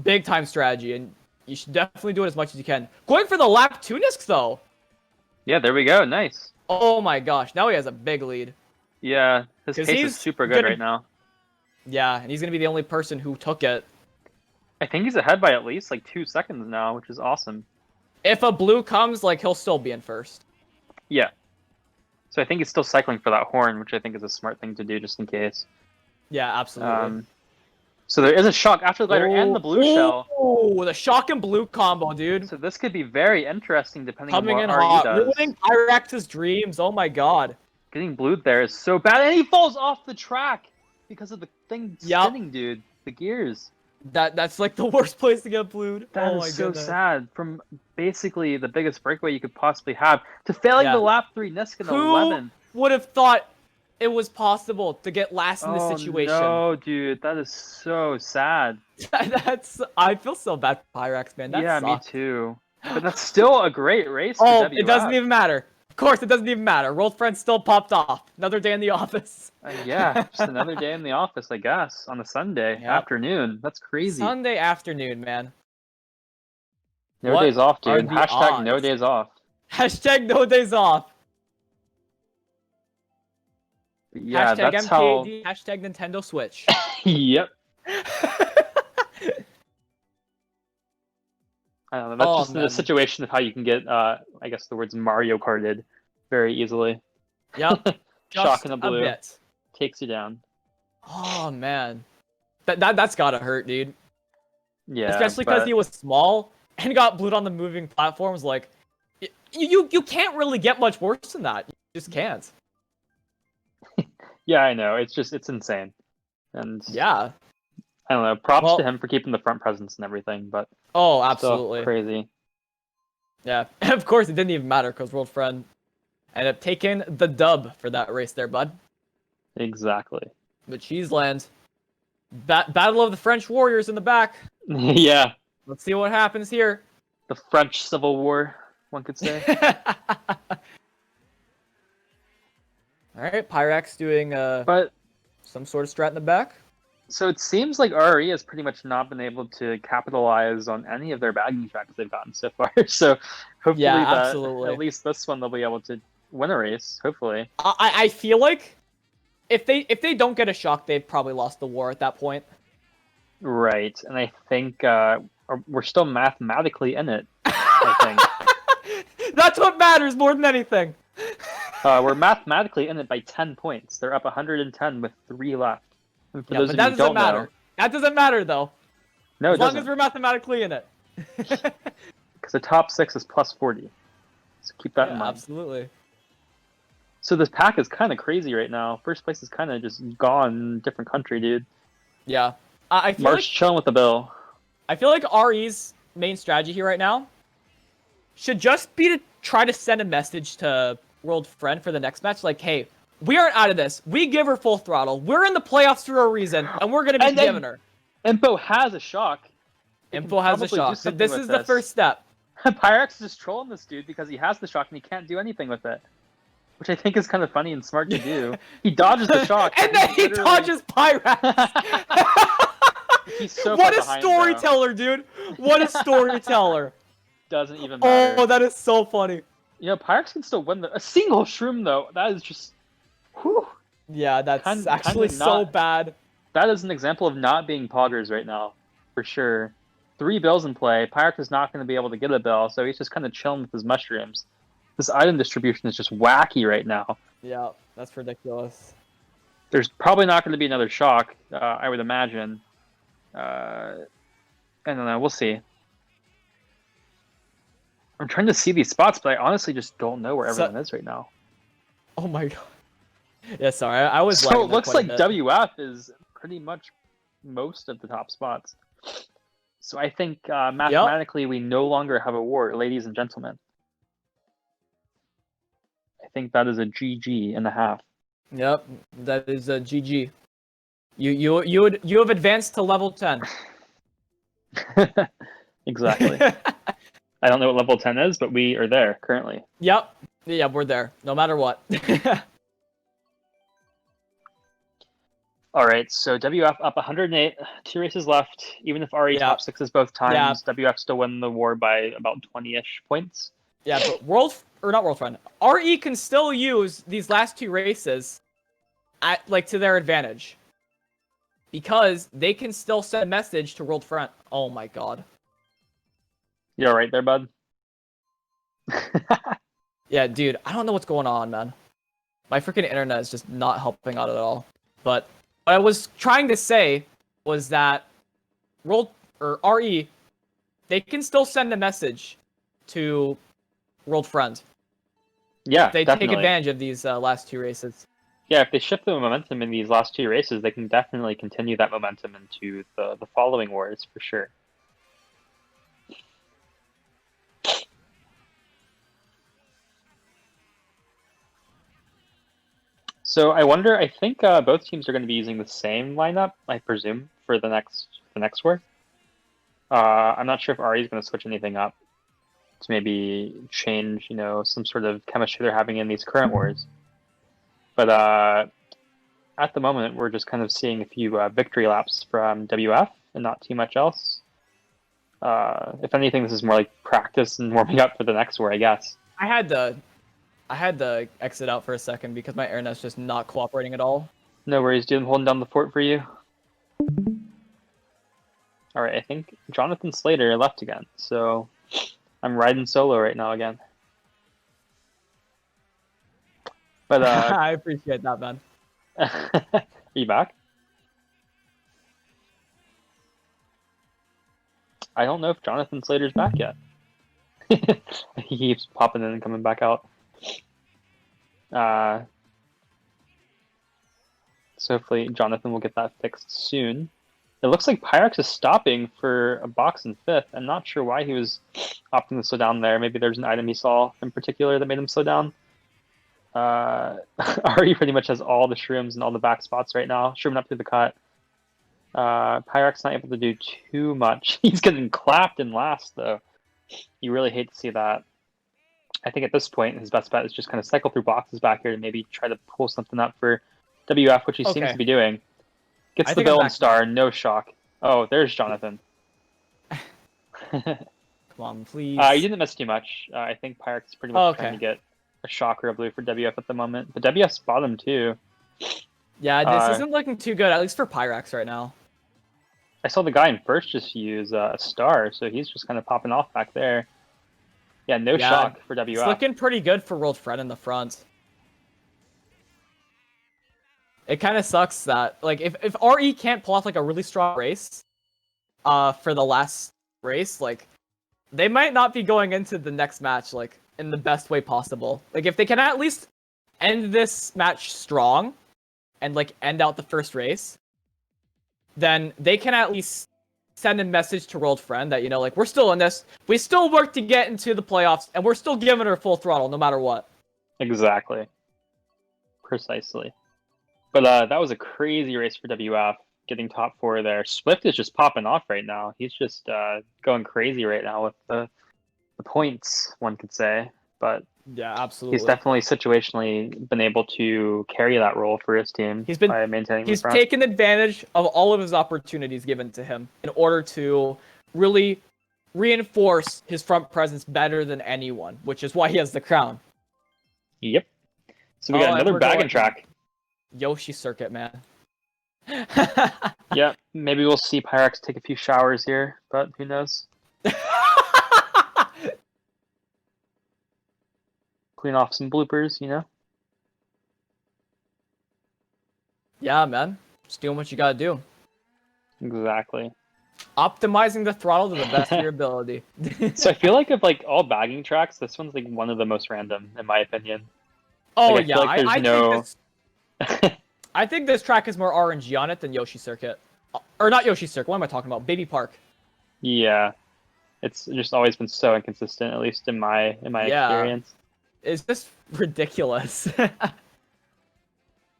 big time strategy, and you should definitely do it as much as you can. Going for the lap 2 Nisks, though. Yeah, there we go. Nice. Oh my gosh, now he has a big lead. Yeah, his pace is super good right now. Yeah, and he's going to be the only person who took it. I think he's ahead by at least like 2 seconds now, which is awesome. If a blue comes, like, he'll still be in first. Yeah. So I think he's still cycling for that horn, which I think is a smart thing to do just in case. Yeah, absolutely. So there is a shock after the glider and the blue shell. Oh, the shock and blue combo, dude. So this could be very interesting depending on what Coming in RE hot. does. Ruining Pyrax's dreams. Oh my god. Getting blued there is so bad, and he falls off the track because of the thing spinning, dude. The gears. That's like the worst place to get blued. That is so sad. From basically the biggest breakaway you could possibly have to failing the lap 3 Nisk in 11. Who would have thought it was possible to get last in this situation? No, dude, that is so sad. I feel so bad for Pyrax, man. That me too. But that's still a great race. Oh, it doesn't even matter. Of course, it doesn't even matter. World Friend still popped off. Another day in the office. Yeah, just another day in the office, I guess, on a Sunday afternoon. That's crazy. Sunday afternoon, man. No days off, dude. Hashtag no days off. Hashtag no days off. Yeah, hashtag that's MKD, hashtag Nintendo Switch. Yep. I don't know. That's just a situation of how you can get, I guess the words Mario Karted very easily. Yep. Shock in the blue. A bit. Takes you down. Oh, man. That's gotta hurt, dude. Yeah. Especially because he was small and got blued on the moving platforms. Like, you can't really get much worse than that. You just can't. Yeah, I know. It's insane. And yeah. I don't know. Props to him for keeping the front presence and everything, but oh, absolutely crazy. Yeah, and of course it didn't even matter because World Friend ended up taking the dub for that race there, bud. Exactly. But Cheesesland, Battle of the French Warriors in the back. Yeah. Let's see what happens here. The French Civil War, one could say. All right, Pyrax doing some sort of strat in the back. So it seems like RE has pretty much not been able to capitalize on any of their bagging tracks they've gotten so far. So hopefully at least this one they'll be able to win a race, hopefully. I feel like if they don't get a shock, they've probably lost the war at that point. Right, and I think we're still mathematically in it, I think. That's what matters more than anything. We're mathematically in it by 10 points. They're up 110 with 3 left. Yeah, but that doesn't matter. That doesn't matter, though. No, as long as we're mathematically in it. Because the top 6 is plus 40. So keep that in mind. Absolutely. So this pack is kind of crazy right now. First place is kind of just gone, different country, dude. Yeah. I feel Marsh chilling with the bill. I feel like RE's main strategy here right now should just be to try to send a message to World Friend for the next match. Like, hey, we aren't out of this. We give her full throttle. We're in the playoffs for a reason, and we're going to be giving her. Info has a shock. Info has a shock. So this is the first step. Pyrax is just trolling this dude because he has the shock and he can't do anything with it. Which I think is kind of funny and smart to do. He dodges the shock. And then he dodges Pyrax. He's so what a storyteller, dude. What a storyteller. Doesn't even matter. Oh, that is so funny. You know, Pyrax can still win a single shroom, though. That is just... Whew. Yeah, that's actually so bad. That is an example of not being poggers right now, for sure. 3 bills in play. Pyrax is not going to be able to get a bill, so he's just kind of chilling with his mushrooms. This item distribution is just wacky right now. Yeah, that's ridiculous. There's probably not going to be another shock, I would imagine. I don't know. We'll see. I'm trying to see these spots, but I honestly just don't know where everyone is right now. Oh my god. Yeah, sorry. I was. So it looks like WF is pretty much most of the top spots. So I think mathematically we no longer have a war, ladies and gentlemen. I think that is a GG and a half. Yep, that is a GG. You have advanced to level 10. Exactly. I don't know what level 10 is, but we are there currently. Yep. Yeah, we're there, no matter what. All right, so WF up 108, 2 races left. Even if RE top 6s both times, WF still win the war by about 20-ish points. Yeah, but not World Friend. RE can still use these last 2 races to their advantage. Because they can still send a message to World Friend. Oh my god. You alright there, bud? Yeah, dude, I don't know what's going on, man. My freaking internet is just not helping out at all. But what I was trying to say was that RE, they can still send a message to World Friend. Yeah, they definitely take advantage of these last 2 races. Yeah, if they shift the momentum in these last 2 races, they can definitely continue that momentum into the following wars, for sure. So I wonder, I think both teams are going to be using the same lineup, I presume, for the next war. I'm not sure if RE is going to switch anything up to maybe change, some sort of chemistry they're having in these current wars. But at the moment, we're just kind of seeing a few victory laps from WF and not too much else. If anything, this is more like practice and warming up for the next war, I guess. I had to exit out for a second because my internet's just not cooperating at all. No worries, dude. I'm holding down the fort for you. All right, I think Jonathan Slater left again, so I'm riding solo right now again. But I appreciate that, man. Are you back? I don't know if Jonathan Slater's back yet. He keeps popping in and coming back out. So hopefully Jonathan will get that fixed soon. It looks like Pyrax is stopping for a box in 5th. I'm not sure why he was opting to slow down there. Maybe there's an item he saw in particular that made him slow down. Ari pretty much has all the shrooms and all the back spots right now. Shrooming up through the cut. Pyrax not able to do too much. He's getting clapped in last, though. You really hate to see that. I think at this point, his best bet is just kind of cycle through boxes back here and maybe try to pull something up for WF, which he seems to be doing. Gets the villain star, no shock. Oh, there's Jonathan. Come on, please. You didn't miss too much. I think Pyrax is pretty much trying to get a shock or a blue for WF at the moment. But WF's bottom too. Yeah, this isn't looking too good, at least for Pyrax right now. I saw the guy in first just use a star, so he's just kind of popping off back there. Yeah, no shock for WF. It's looking pretty good for World Fred in the front. It kind of sucks that, like, if RE can't pull off, like, a really strong race for the last race, like, they might not be going into the next match, like, in the best way possible. Like, if they can at least end this match strong and, like, end out the first race, then they can at least send a message to World Friend that, you know, like, we're still in this. We still work to get into the playoffs, and we're still giving her full throttle no matter what. Exactly. Precisely. But that was a crazy race for WF, getting top 4 there. Swift is just popping off right now. He's just going crazy right now with the points, one could say. But yeah, absolutely. He's definitely situationally been able to carry that role for his team by maintaining the front. He's taken advantage of all of his opportunities given to him in order to really reinforce his front presence better than anyone, which is why he has the crown. Yep. So we got another bag and track. Yoshi Circuit, man. Yeah, maybe we'll see Pyrax take a few showers here, but who knows? Clean off some bloopers, you know? Yeah, man. Just doing what you gotta do. Exactly. Optimizing the throttle to the best of your ability. So I feel like of like all bagging tracks, this one's like one of the most random, in my opinion. Oh like, yeah, I think there's I think this track has more RNG on it than Yoshi Circuit. Or not Yoshi Circuit, what am I talking about? Baby Park. Yeah. It's just always been so inconsistent, at least in my experience. It's just ridiculous.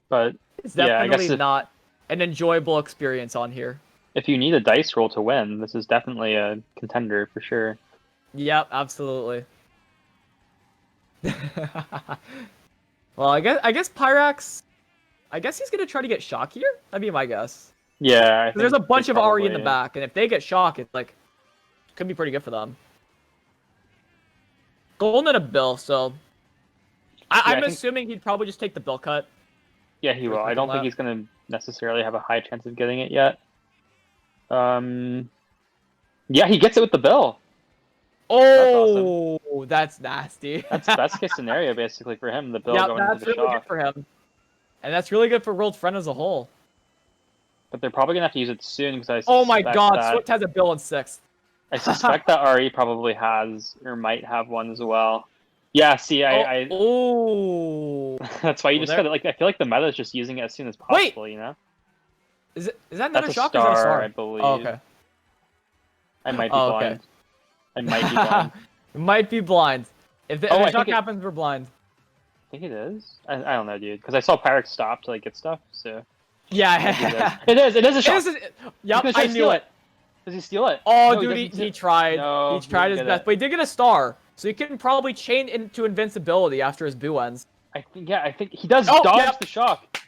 But it's definitely not an enjoyable experience on here. If you need a dice roll to win, this is definitely a contender for sure. Yep, absolutely. Well, I guess Pyrax. I guess he's gonna try to get shock here. That'd be my guess. Yeah, there's a bunch of RE in the back, and if they get shock, it's like could be pretty good for them. Golden and a bill, so I'm assuming he'd probably just take the bill cut. Yeah, he will. I don't think he's gonna necessarily have a high chance of getting it yet. Yeah, he gets it with the bill. Oh, that's nasty. That's best case scenario basically for him. The bill going into the really shock. Good for him, and that's really good for World Friend as a whole. But they're probably gonna have to use it soon because I suspect oh my god, Swift has a bill in 6th. I suspect that RE probably has or might have one as well. Yeah, see, Oh. That's why you just gotta, like, I feel like the meta is just using it as soon as possible, you know? Is that another shock? Star, or is that a star? I believe. Oh, okay. I might be blind. Okay. I might be blind. Might be blind. If the shock happens, we're blind. I think it is. I don't know, dude. Because I saw Pyrax stop to like get stuff, so. Yeah. It is a shock. Yep, I knew it. Does he steal it? Oh, no, dude, he tried. No, he tried his best, but he did get a star, so he can probably chain into invincibility after his boo ends. I think he does dodge the shock.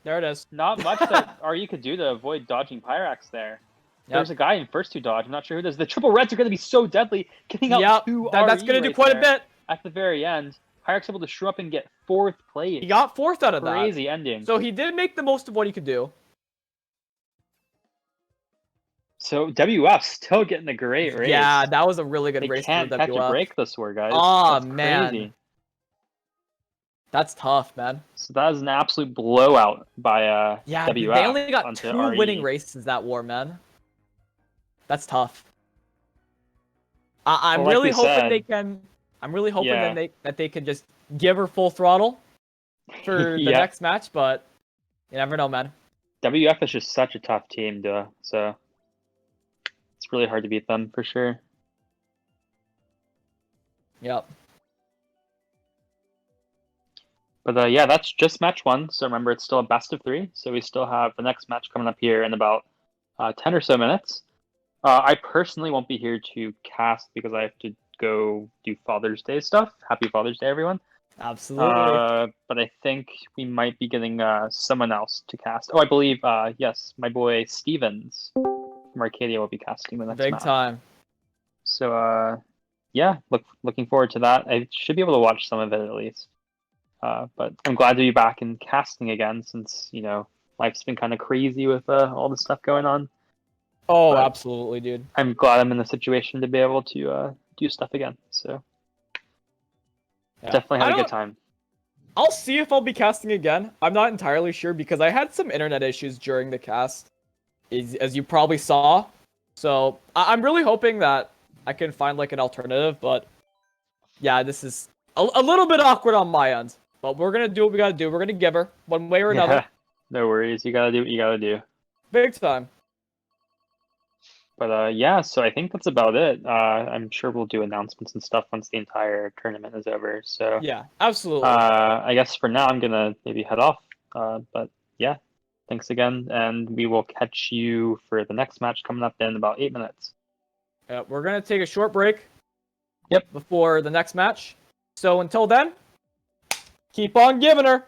There it is. Not much that RE could do to avoid dodging Pyrax there. Yep. There's a guy in first 2 dodge. I'm not sure who does. The triple reds are going to be so deadly, getting out 2 that's going to do quite a bit. At the very end, Pyrax able to shrew up and get 4th place. He got 4th out of that. Crazy ending. So he did make the most of what he could do. So WF still getting a great race. Yeah, that was a really good race. They can't catch a break this war, guys. Oh, That's man. crazy. That's tough, man. So that is an absolute blowout by yeah, WF. They only got 2 RE. winning races that war, man. That's tough. I'm really hoping they can. I'm really hoping that they can just give her full throttle for the next match, but you never know, man. WF is just such a tough team, though, so it's really hard to beat them for sure. Yep. But yeah, that's just match 1. So remember, it's still a best of 3. So we still have the next match coming up here in about 10 or so minutes. I personally won't be here to cast because I have to go do Father's Day stuff. Happy Father's Day, everyone. Absolutely. But I think we might be getting someone else to cast. Oh, I believe, yes, my boy Stevens from Arcadia will be casting the next match. Big time. So, yeah, looking forward to that. I should be able to watch some of it at least. But I'm glad to be back in casting again since, you know, life's been kind of crazy with all the stuff going on. Oh, but absolutely, dude. I'm glad I'm in the situation to be able to do stuff again. So definitely had a good time. I'll see if I'll be casting again. I'm not entirely sure because I had some internet issues during the cast, as you probably saw. So I'm really hoping that I can find like an alternative. But yeah, this is a little bit awkward on my end. But we're gonna do what we gotta do. We're gonna give her one way or another. Yeah, no worries. You gotta do what you gotta do. Big time. But yeah, so I think that's about it. I'm sure we'll do announcements and stuff once the entire tournament is over. So yeah, absolutely. I guess for now I'm gonna maybe head off. But yeah, thanks again, and we will catch you for the next match coming up in about 8 minutes. We're gonna take a short break. Yep. Before the next match. So until then, keep on giving her.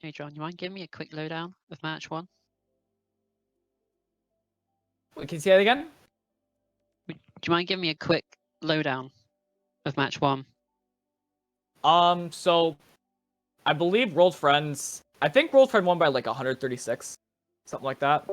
Hey John, you mind giving me a quick lowdown of match 1? Can you say that again? Do you mind giving me a quick lowdown of match 1? So I believe World Friends. I think World Friend won by like 136, something like that.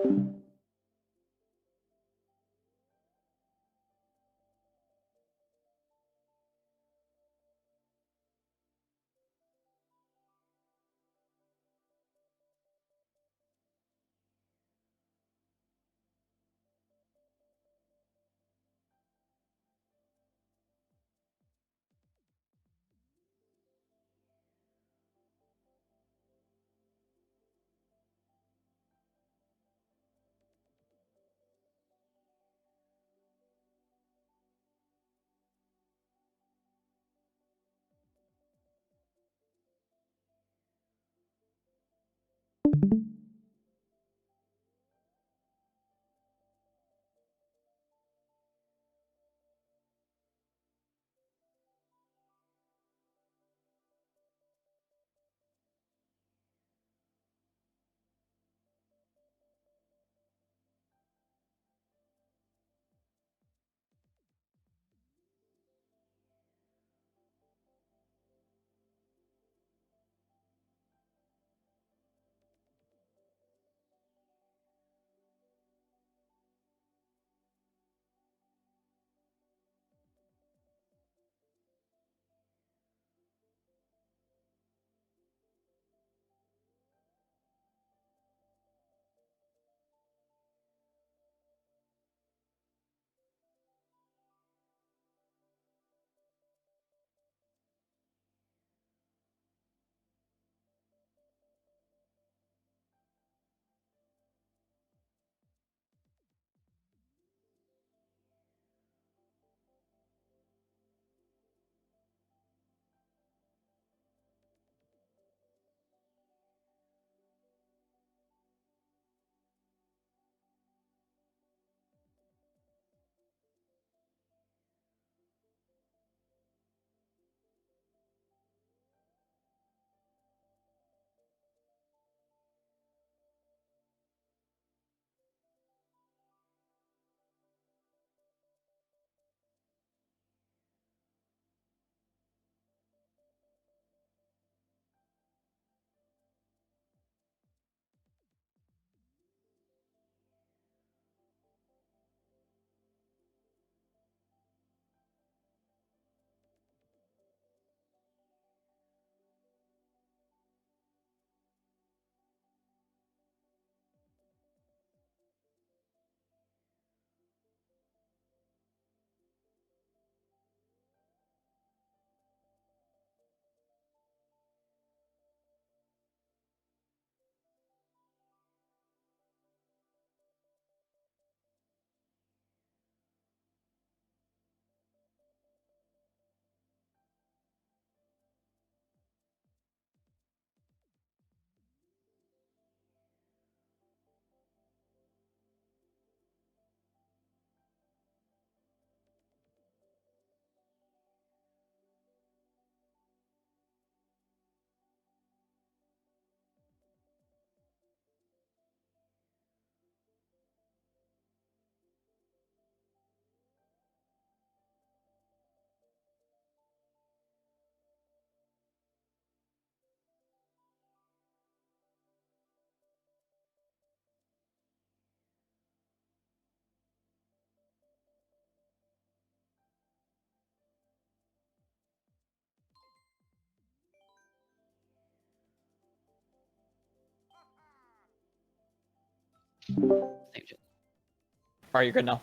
Are you good now?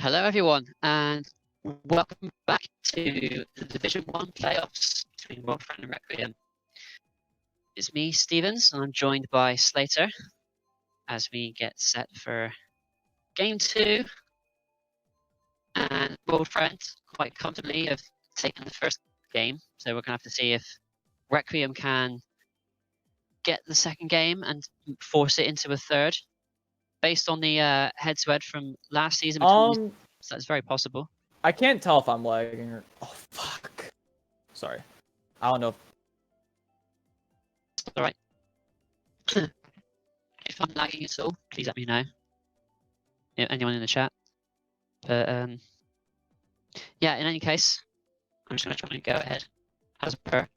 Hello, everyone, and welcome back to the Division 1 playoffs between Worldfriend and Requiem. It's me, Stevens, and I'm joined by Slater as we get set for Game 2. And Worldfriend quite comfortably have taken the first game, so we're going to have to see if Requiem can get the second game and force it into a third. Based on the head-to-head from last season, so that's very possible. I can't tell if I'm lagging or... Oh, fuck. Sorry. I don't know. It's alright. If I'm lagging at all, please let me know. Yeah, anyone in the chat. But, yeah, in any case, I'm just going to try and go ahead as per.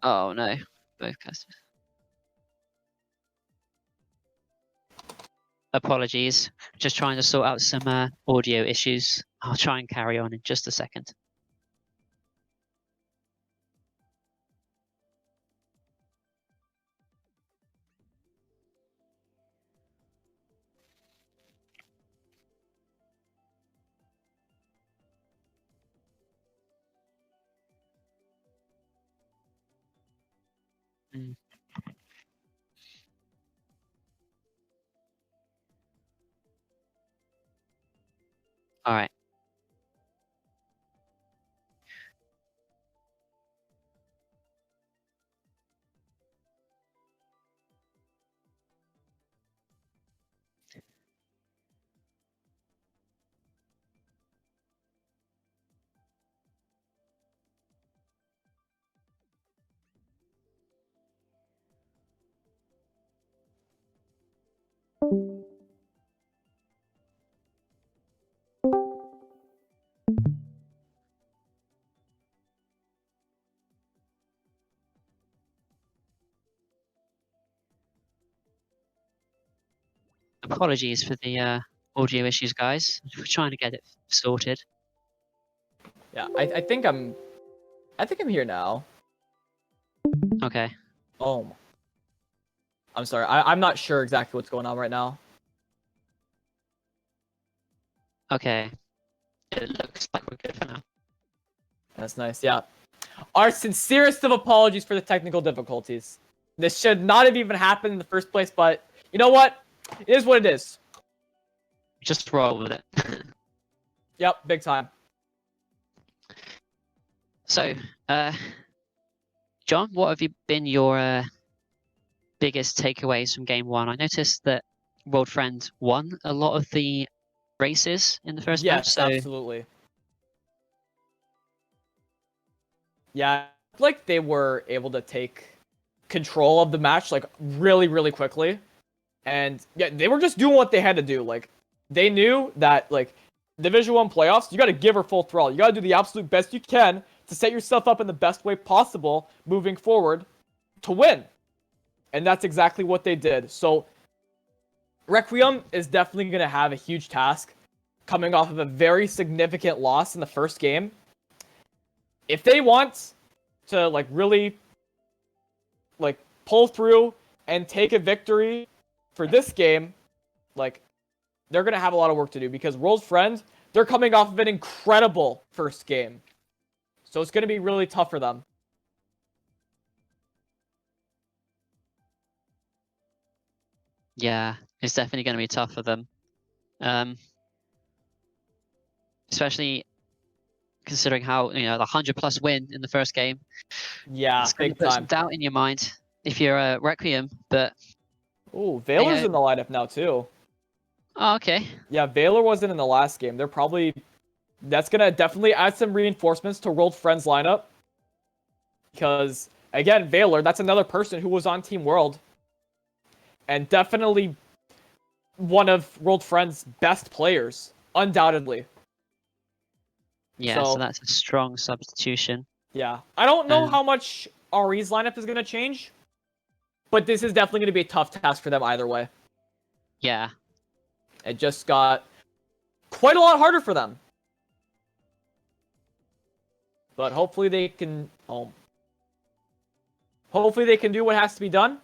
Oh, no. Both casters. Apologies. Just trying to sort out some audio issues. I'll try and carry on in just a second. All right. Apologies for the audio issues, guys. We're trying to get it sorted. Yeah, I think I'm here now. Okay. Oh. I'm sorry. I'm not sure exactly what's going on right now. Okay. It looks like we're good for now. That's nice. Yeah. Our sincerest of apologies for the technical difficulties. This should not have even happened in the first place, but you know what? It is what it is. Just roll with it. Yep, big time. So, John, what have been your biggest takeaways from Game 1? I noticed that World Friend won a lot of the races in the first match. Yes, absolutely. Yeah, like they were able to take control of the match like really, really quickly. And yeah, they were just doing what they had to do. Like they knew that like Division 1 playoffs, you got to give her full throttle. You got to do the absolute best you can to set yourself up in the best way possible moving forward to win. And that's exactly what they did. So Requiem is definitely going to have a huge task coming off of a very significant loss in the first game. If they want to like really like pull through and take a victory for this game, like they're going to have a lot of work to do because World Friend, they're coming off of an incredible first game. So it's going to be really tough for them. Yeah, it's definitely going to be tough for them. Especially considering how, the 100+ win in the first game. Yeah, it's going to put some doubt in your mind if you're a Requiem, but... Ooh, Valor's in the lineup now, too. Oh, okay. Yeah, Valor wasn't in the last game. They're probably... That's going to definitely add some reinforcements to World Friend's lineup. Because, again, Valor, that's another person who was on Team World. And definitely one of World Friend's best players. Undoubtedly. Yeah, so that's a strong substitution. Yeah. I don't know how much RE's lineup is going to change. But this is definitely going to be a tough task for them either way. Yeah. It just got quite a lot harder for them. But hopefully they can... hopefully they can do what has to be done.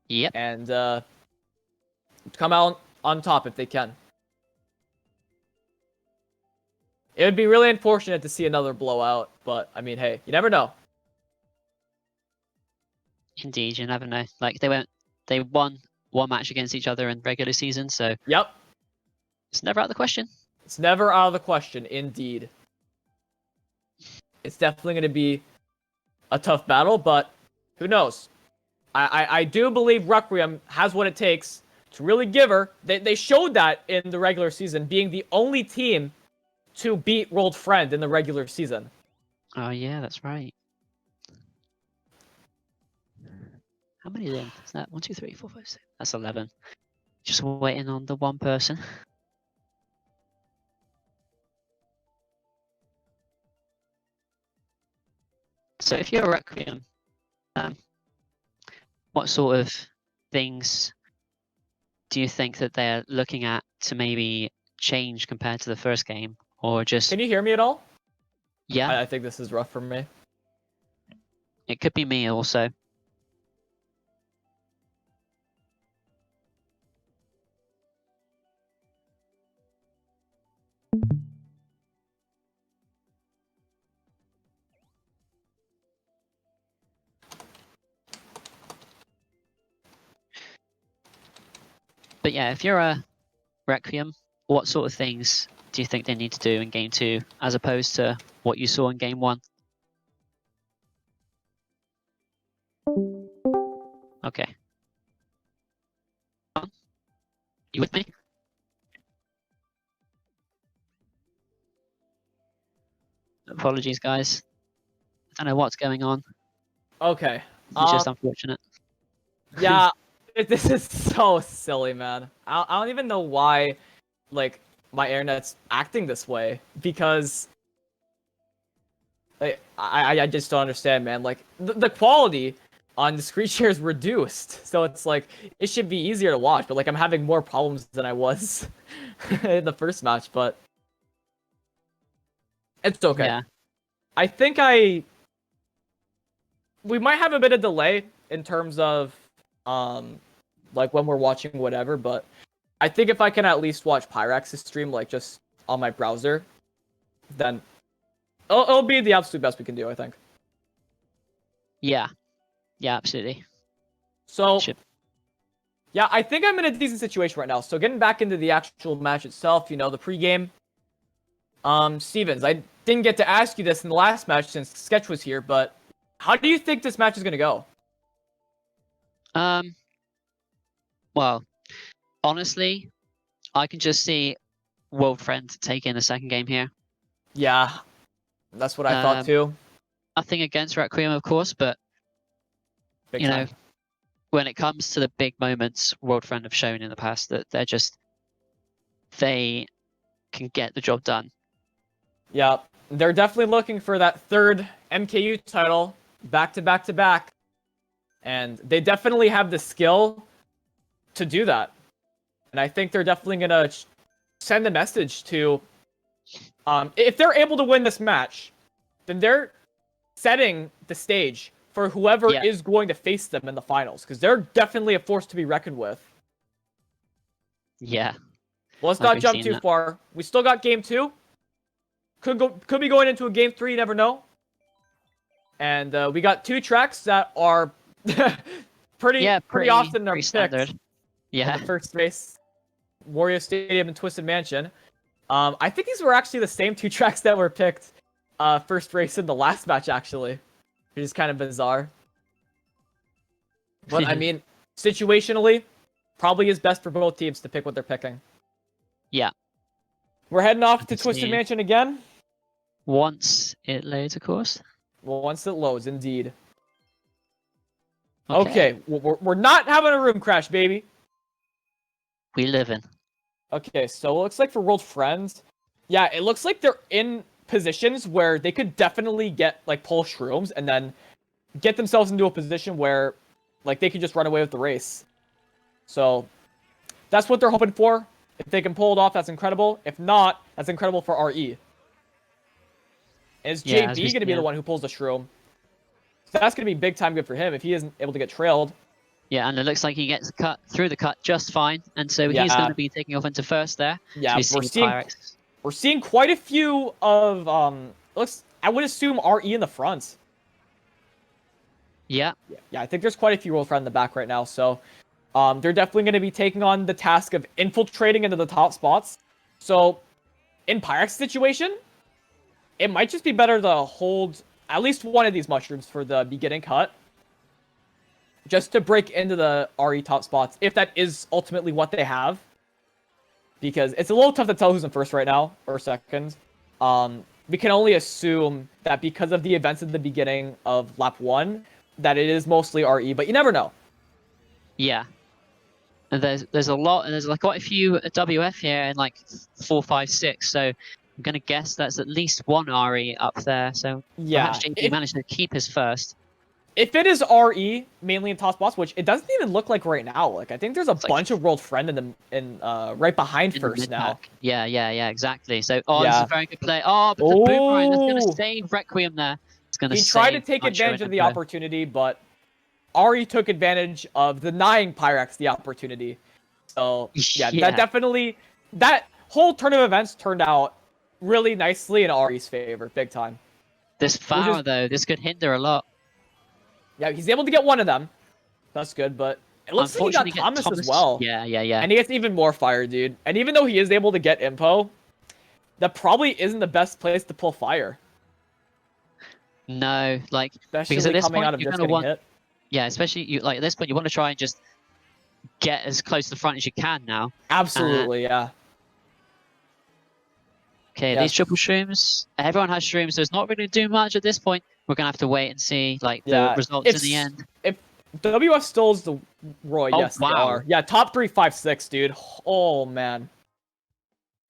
Yep. And come out on top if they can. It would be really unfortunate to see another blowout, but I mean, hey, you never know. Indeed, you never know. Like they won one match against each other in regular season, so Yep. It's never out of the question. It's never out of the question, indeed. It's definitely going to be a tough battle, but who knows? I do believe Requiem has what it takes to really give her. They showed that in the regular season, being the only team to beat World Friend in the regular season. Oh yeah, that's right. How many then? Is that 1, 2, 3, 4, 5, 6? That's 11. Just waiting on the one person. So if you're a Requiem, what sort of things do you think that they're looking at to maybe change compared to the first game? Or just... Can you hear me at all? Yeah. I think this is rough for me. It could be me also. But yeah, if you're a Requiem, what sort of things do you think they need to do in Game 2 as opposed to what you saw in Game 1? Okay. You with me? Apologies, guys. I don't know what's going on. Okay. It's just unfortunate. Yeah, this is so silly, man. I don't even know why, like, my internet's acting this way, because like, I just don't understand, man. Like, the quality on the screen share is reduced, so it's like, it should be easier to watch, but like, I'm having more problems than I was in the first match, but it's okay. Yeah. I think we might have a bit of delay in terms of like when we're watching whatever, but I think if I can at least watch Pyrax's stream like just on my browser, then it'll be the absolute best we can do, I think. Yeah. Yeah, absolutely. So yeah, I think I'm in a decent situation right now. So getting back into the actual match itself, you know, the pregame. Stevens, I didn't get to ask you this in the last match since Sketch was here, but how do you think this match is going to go? Well, honestly, I can just see World Friend taking the second game here. Yeah, that's what I thought too. Nothing against Requiem, of course, but Big you time. know, when it comes to the big moments, World Friend have shown in the past that they can get the job done. Yeah, they're definitely looking for that third MKU title back to back to back. And they definitely have the skill to do that. And I think they're definitely going to send a message to... if they're able to win this match, then they're setting the stage for whoever is going to face them in the finals. Because they're definitely a force to be reckoned with. Yeah. Well, let's not jump too far. We still got Game 2. Could be going into a Game 3, you never know. And we got two tracks that are pretty often are picked. Standard. Yeah. In the first race, Wario Stadium and Twisted Mansion. I think these were actually the same two tracks that were picked first race in the last match, actually. Which is kind of bizarre. But, I mean, situationally, probably is best for both teams to pick what they're picking. Yeah. We're heading off to Twisted Mansion again. Once it loads, of course. Well, once it loads, indeed. Okay, we're not having a room crash, baby. We live in. Okay, so it looks like for World Friends, yeah, it looks like they're in positions where they could definitely get, like, pull shrooms and then get themselves into a position where, like, they could just run away with the race. So, that's what they're hoping for. If they can pull it off, that's incredible. If not, that's incredible for RE. Is JB going to be the one who pulls the shroom? So that's going to be big time good for him if he isn't able to get trailed. Yeah, and it looks like he gets cut through the cut just fine, and so he's going to be taking off into first there. Yeah, we're seeing quite a few of I would assume RE in the front. Yeah. Yeah, I think there's quite a few World Friend in the back right now, so they're definitely going to be taking on the task of infiltrating into the top spots. So in Pyrax's situation, it might just be better to hold at least one of these mushrooms for the beginning cut, just to break into the RE top spots, if that is ultimately what they have. Because it's a little tough to tell who's in first right now, or second. We can only assume that because of the events at the beginning of lap 1, that it is mostly RE, but you never know. Yeah. And there's a lot, and there's like quite a few WF here in like 4, 5, 6, so I'm going to guess that's at least one RE up there, so yeah, perhaps JP managed to keep his first. If it is RE, mainly in top spots, which it doesn't even look like right now. Like I think there's a bunch of World Friend in right behind first now. Yeah, exactly. So this is a very good play. Oh, but the boomerang that's going to save Requiem there. It's going to He tried to take advantage of the opportunity, but RE took advantage of denying Pyrax the opportunity. So yeah, that whole turn of events turned out really nicely in RE's favor, big time. This Farah though, this could hinder a lot. Yeah, he's able to get one of them. That's good, but it looks like he got Thomas as well. Yeah. And he gets even more fire, dude. And even though he is able to get Impo, that probably isn't the best place to pull fire. No, like especially because at this coming point out of you're just going to want, hit. Yeah, especially at this point you want to try and just get as close to the front as you can now. Absolutely, yeah. Okay, these triple shrooms. Everyone has shrooms, so it's not really doing much at this point. We're gonna have to wait and see like the results in the end. If WF stills the Roy, yes, they are. Yeah, top 3, 5, 6, dude. Oh man.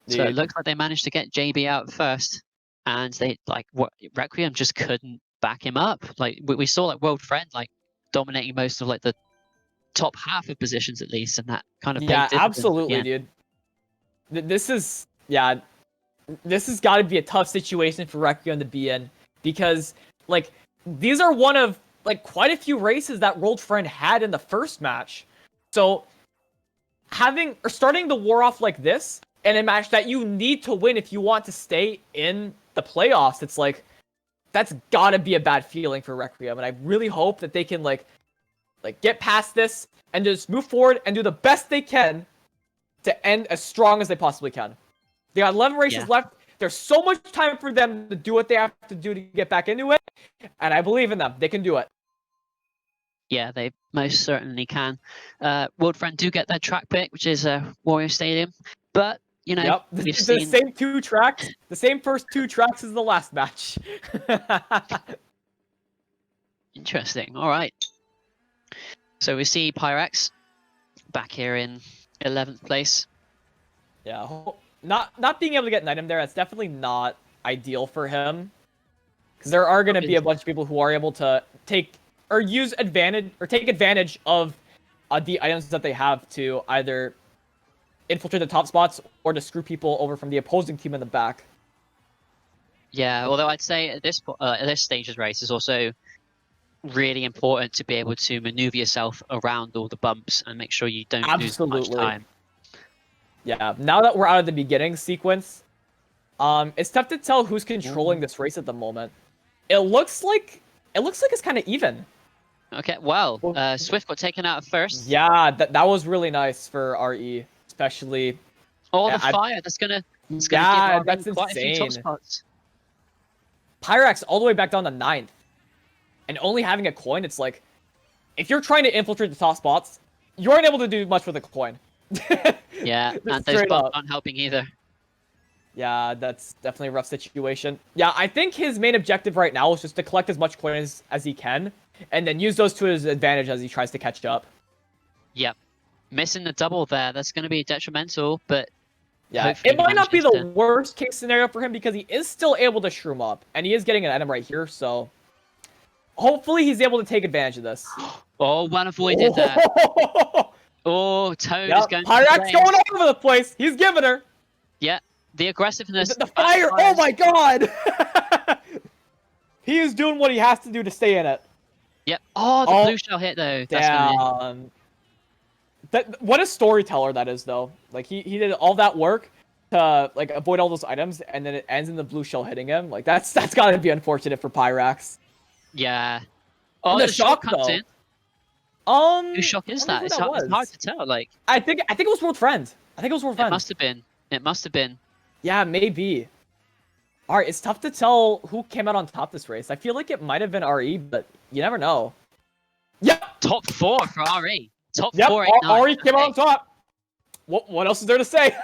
Dude. So it looks like they managed to get JB out first, and they Requiem just couldn't back him up. Like we saw like World Friend like dominating most of like the top half of positions at least, and that kind of absolutely, dude. This has got to be a tough situation for Requiem to be in, because like these are one of like quite a few races that World Friend had in the first match. So starting the war off like this in a match that you need to win if you want to stay in the playoffs, it's like that's got to be a bad feeling for Requiem, and I really hope that they can like get past this and just move forward and do the best they can to end as strong as they possibly can. They got 11 races left. There's so much time for them to do what they have to do to get back into it, and I believe in them. They can do it. Yeah, they most certainly can. World Friend do get their track pick, which is Wario Stadium, but you know, we've seen the same 2 tracks, the same first 2 tracks as the last match. Interesting. All right. So we see Pyrax back here in 11th place. Yeah, not being able to get an item there, that's definitely not ideal for him. Because there are going to be a bunch of people who are able to take advantage of the items that they have to either infiltrate the top spots or to screw people over from the opposing team in the back. Yeah, although I'd say at this stage of the race is also really important to be able to maneuver yourself around all the bumps and make sure you don't lose much time. Yeah, now that we're out of the beginning sequence, it's tough to tell who's controlling this race at the moment. It looks like it's kind of even. Okay, well, Swift got taken out at first. Yeah, that was really nice for RE, especially. The fire that's gonna give that's quite insane. A few top spots. Pyrax all the way back down to 9th, and only having a coin. It's like, if you're trying to infiltrate the top spots, you aren't able to do much with a coin. Yeah, and those bumps aren't helping either. Yeah, that's definitely a rough situation. Yeah, I think his main objective right now is just to collect as much coins as he can, and then use those to his advantage as he tries to catch up. Yep. Missing the double there, that's going to be detrimental, but yeah, it might not be the worst case scenario for him because he is still able to shroom up, and he is getting an item right here, so hopefully he's able to take advantage of this. Oh, well avoided that. Oh, Toad is going Pyrax going all over the place. He's giving her. Yeah, the aggressiveness. The fire. Oh my god. He is doing what he has to do to stay in it. Yep. Oh, the blue shell hit though. That's damn. What a storyteller that is, though. Like he did all that work to like avoid all those items, and then it ends in the blue shell hitting him. Like that's gotta be unfortunate for Pyrax. Yeah. Oh, the shock comes though. in. Whose shock is that? It's hard to tell. Like I think it was World Friend. I think it was World Friend. It must have been. It must have been. Yeah, maybe. All right, it's tough to tell who came out on top this race. I feel like it might have been RE, but you never know. Yep. Top 4 for RE. Top yep. 4. RE came out on top. What else is there to say?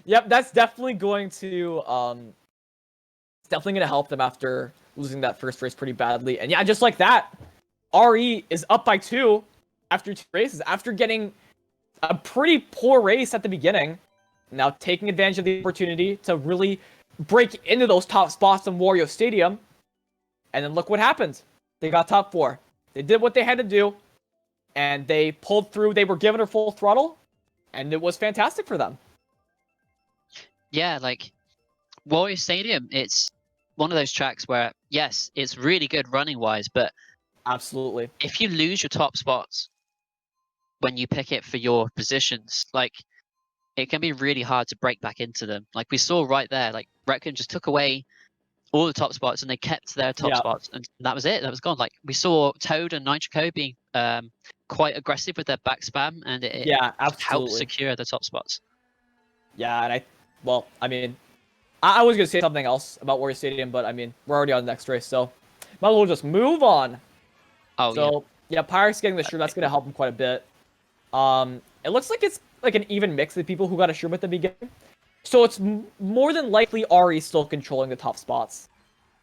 Yep, that's definitely going to help them after losing that first race pretty badly. And yeah, just like that, RE is up by 2 after 2 races after getting a pretty poor race at the beginning. Now taking advantage of the opportunity to really break into those top spots in Wario Stadium. And then look what happened. They got top 4. They did what they had to do. And they pulled through. They were given her full throttle. And it was fantastic for them. Yeah, like Wario Stadium, it's one of those tracks where, yes, it's really good running-wise, but absolutely, if you lose your top spots when you pick it for your positions, like, it can be really hard to break back into them. Like we saw right there, like Requiem just took away all the top spots and they kept their top spots, and that was it. That was gone. Like we saw Toad and Nitrico being quite aggressive with their back spam, and it helped secure the top spots. Yeah, and I mean, I was gonna say something else about Wario Stadium, but I mean, we're already on the next race, so might as well just move on. Oh, so yeah, Pyrax getting the shroom, that's gonna help him quite a bit. It looks like it's like an even mix of people who got a shroom at the beginning. So it's more than likely RE still controlling the top spots.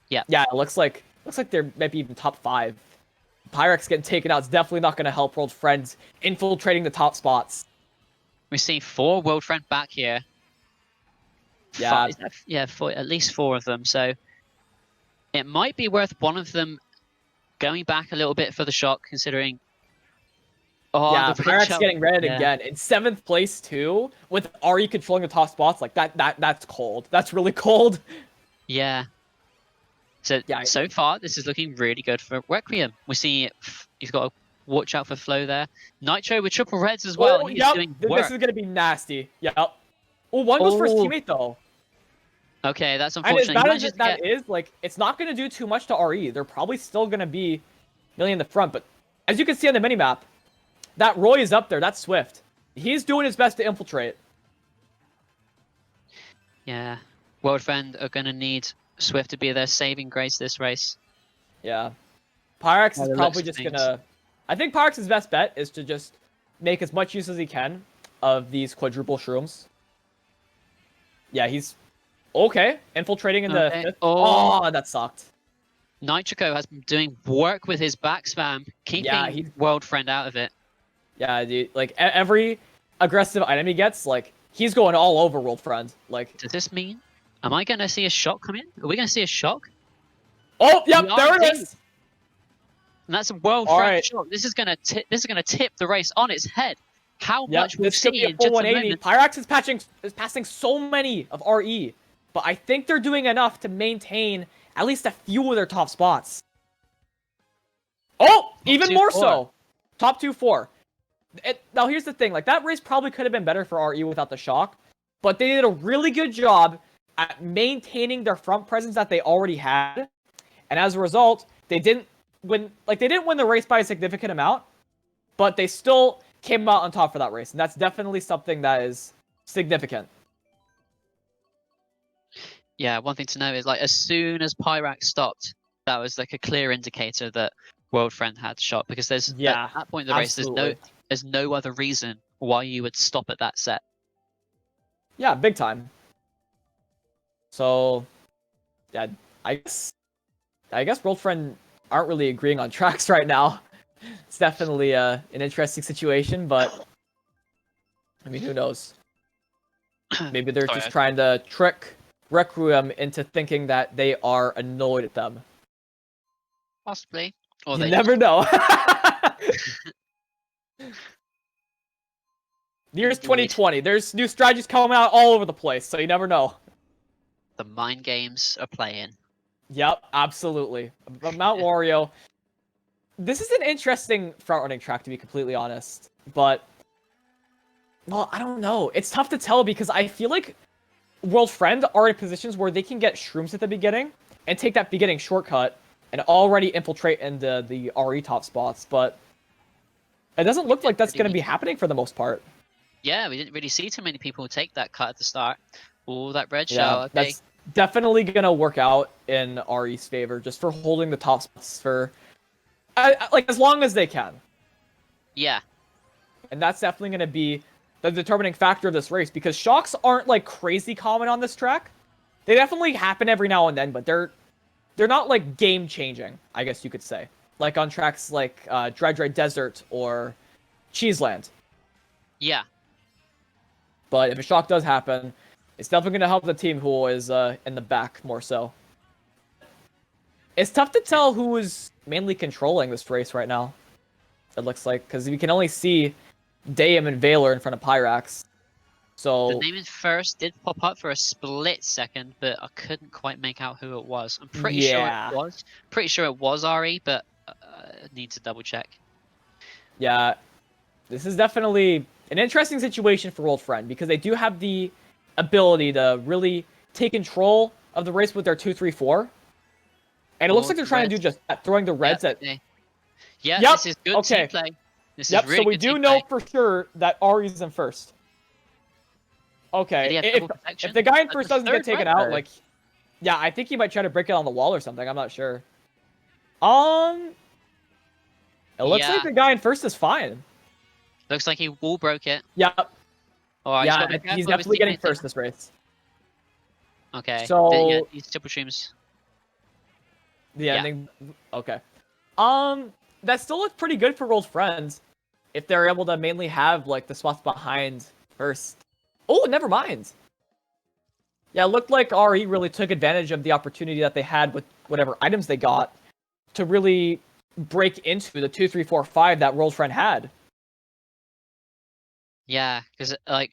Yeah. Yeah, it looks like there might be even top 5. Pyrax getting taken out is definitely not going to help World Friends infiltrating the top spots. We see 4 World Friend back here. Yeah. At least 4 of them. So it might be worth one of them going back a little bit for the shock, considering. Oh, yeah, Pyrax getting red again in 7th place too, with RE controlling the top spots. Like that's cold. That's really cold. Yeah. So so far, this is looking really good for Requiem. We see he's got to watch out for Flow there. Nitro with triple reds as well. He's doing work. This is gonna be nasty. Yep. Oh, one goes for his teammate though. Okay, that's unfortunate. And as bad as like, it's not gonna do too much to RE. They're probably still gonna be nearly in the front, but as you can see on the minimap, that Roy is up there. That's Swift. He's doing his best to infiltrate. Yeah. World Friend are going to need Swift to be their saving grace this race. Yeah. Pyrax is probably just going to... I think Pyrax's best bet is to just make as much use as he can of these quadruple shrooms. Yeah, he's... Okay. Infiltrating in the 5th. Oh, that sucked. Nitrico has been doing work with his back spam, keeping World Friend out of it. Yeah, dude, like, every aggressive item he gets, like, he's going all over World Friend. Like, does this mean... Am I going to see a shock come in? Are we going to see a shock? Oh, yep, there it is! And that's a World Friend shock. This is going to tip the race on its head. How much we've seen in just a moment. Pyrax is passing so many of RE, but I think they're doing enough to maintain at least a few of their top spots. Oh, even more so. Top 2-4. Now, here's the thing. Like, that race probably could have been better for RE without the shock, but they did a really good job at maintaining their front presence that they already had, and as a result, they didn't win the race by a significant amount, but they still came out on top for that race, and that's definitely something that is significant. Yeah, one thing to know is, like, as soon as Pyrax stopped, that was like a clear indicator that World Friend had shot, because there's at that point in the race, there's no other reason why you would stop at that set. Yeah, big time. So, yeah, I guess World Friend aren't really agreeing on tracks right now. It's definitely an interesting situation, but I mean, who knows? Maybe they're just trying to trick Requiem into thinking that they are annoyed at them. Possibly. Or you never know. Year's 2020. There's new strategies coming out all over the place, so you never know. The mind games are playing. Yep, absolutely. But Mount Wario, this is an interesting front-running track, to be completely honest. But, well, I don't know. It's tough to tell because I feel like World Friend are in positions where they can get shrooms at the beginning and take that beginning shortcut and already infiltrate into the RE top spots. But it doesn't look like that's going to be happening for the most part. Yeah, we didn't really see too many people take that cut at the start. Oh, that red shell. Okay. That's definitely going to work out in RE's favor just for holding the top spots for like as long as they can. Yeah. And that's definitely going to be the determining factor of this race because shocks aren't like crazy common on this track. They definitely happen every now and then, but they're not like game changing, I guess you could say. Like on tracks like Dry Desert or Cheesesland. Yeah. But if a shock does happen, it's definitely going to help the team who is in the back more so. It's tough to tell who is mainly controlling this race right now. It looks like, because we can only see Dayam and Valor in front of Pyrax. So the name in first did pop up for a split second, but I couldn't quite make out who it was. I'm pretty sure it was. Pretty sure it was RE, but need to double check. Yeah, this is definitely an interesting situation for World Friend because they do have the ability to really take control of the race with their 2-3-4. And it looks like they're trying to do just that, throwing the reds at... Yeah, this is good team play. This is really so we do know for sure that Ari's in first. Okay, if the guy in first doesn't get taken out, like... Yeah, I think he might try to break it on the wall or something, I'm not sure. It looks like the guy in first is fine. Looks like he wall broke it. Yep. Oh, he's definitely getting first this race. Okay, so... these triple streams... The ending. Okay. That still looks pretty good for World Friends if they're able to mainly have like the spots behind first. Oh, never mind. Yeah, it looked like RE really took advantage of the opportunity that they had with whatever items they got to really break into the 2-3-4-5 that World Friend had. Yeah, because like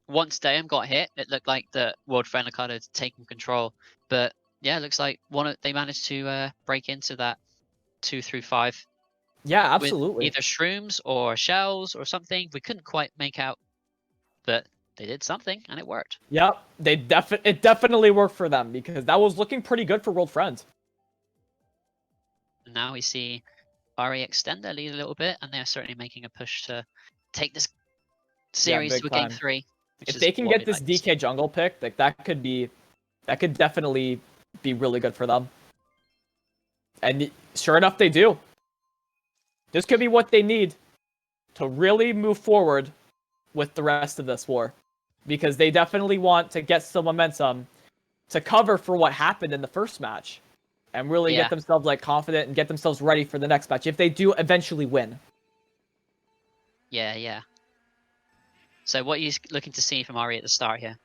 once Dayam got hit, it looked like the World Friend kind of taking control, but yeah, it looks like they managed to break into that 2-3-5. Yeah, absolutely. With either shrooms or shells or something. We couldn't quite make out, but they did something and it worked. Yep, it definitely worked for them because that was looking pretty good for World Friends. And now we see RE extend their lead a little bit, and they're certainly making a push to take this series to a game 3. If they can get this DK jungle pick, like that could definitely be really good for them. And sure enough, they do. This could be what they need to really move forward with the rest of this war. Because they definitely want to get some momentum to cover for what happened in the first match. And really get themselves like confident and get themselves ready for the next match if they do eventually win. Yeah. So what are you looking to see from RE at the start here?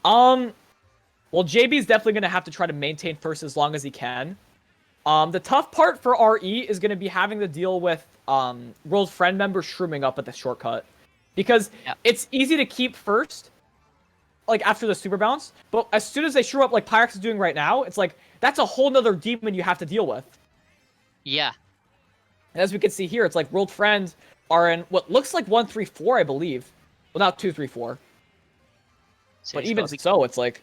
Well, JB's definitely going to have to try to maintain first as long as he can. The tough part for RE is going to be having to deal with World Friend members shrooming up at the shortcut. Because it's easy to keep first, like after the super bounce, but as soon as they shroom up like Pyrax is doing right now, it's like, that's a whole nother demon you have to deal with. Yeah. And as we can see here, it's like World Friend are in what looks like 1-3-4, I believe. Well, not 2-3-4. But even so, it's like,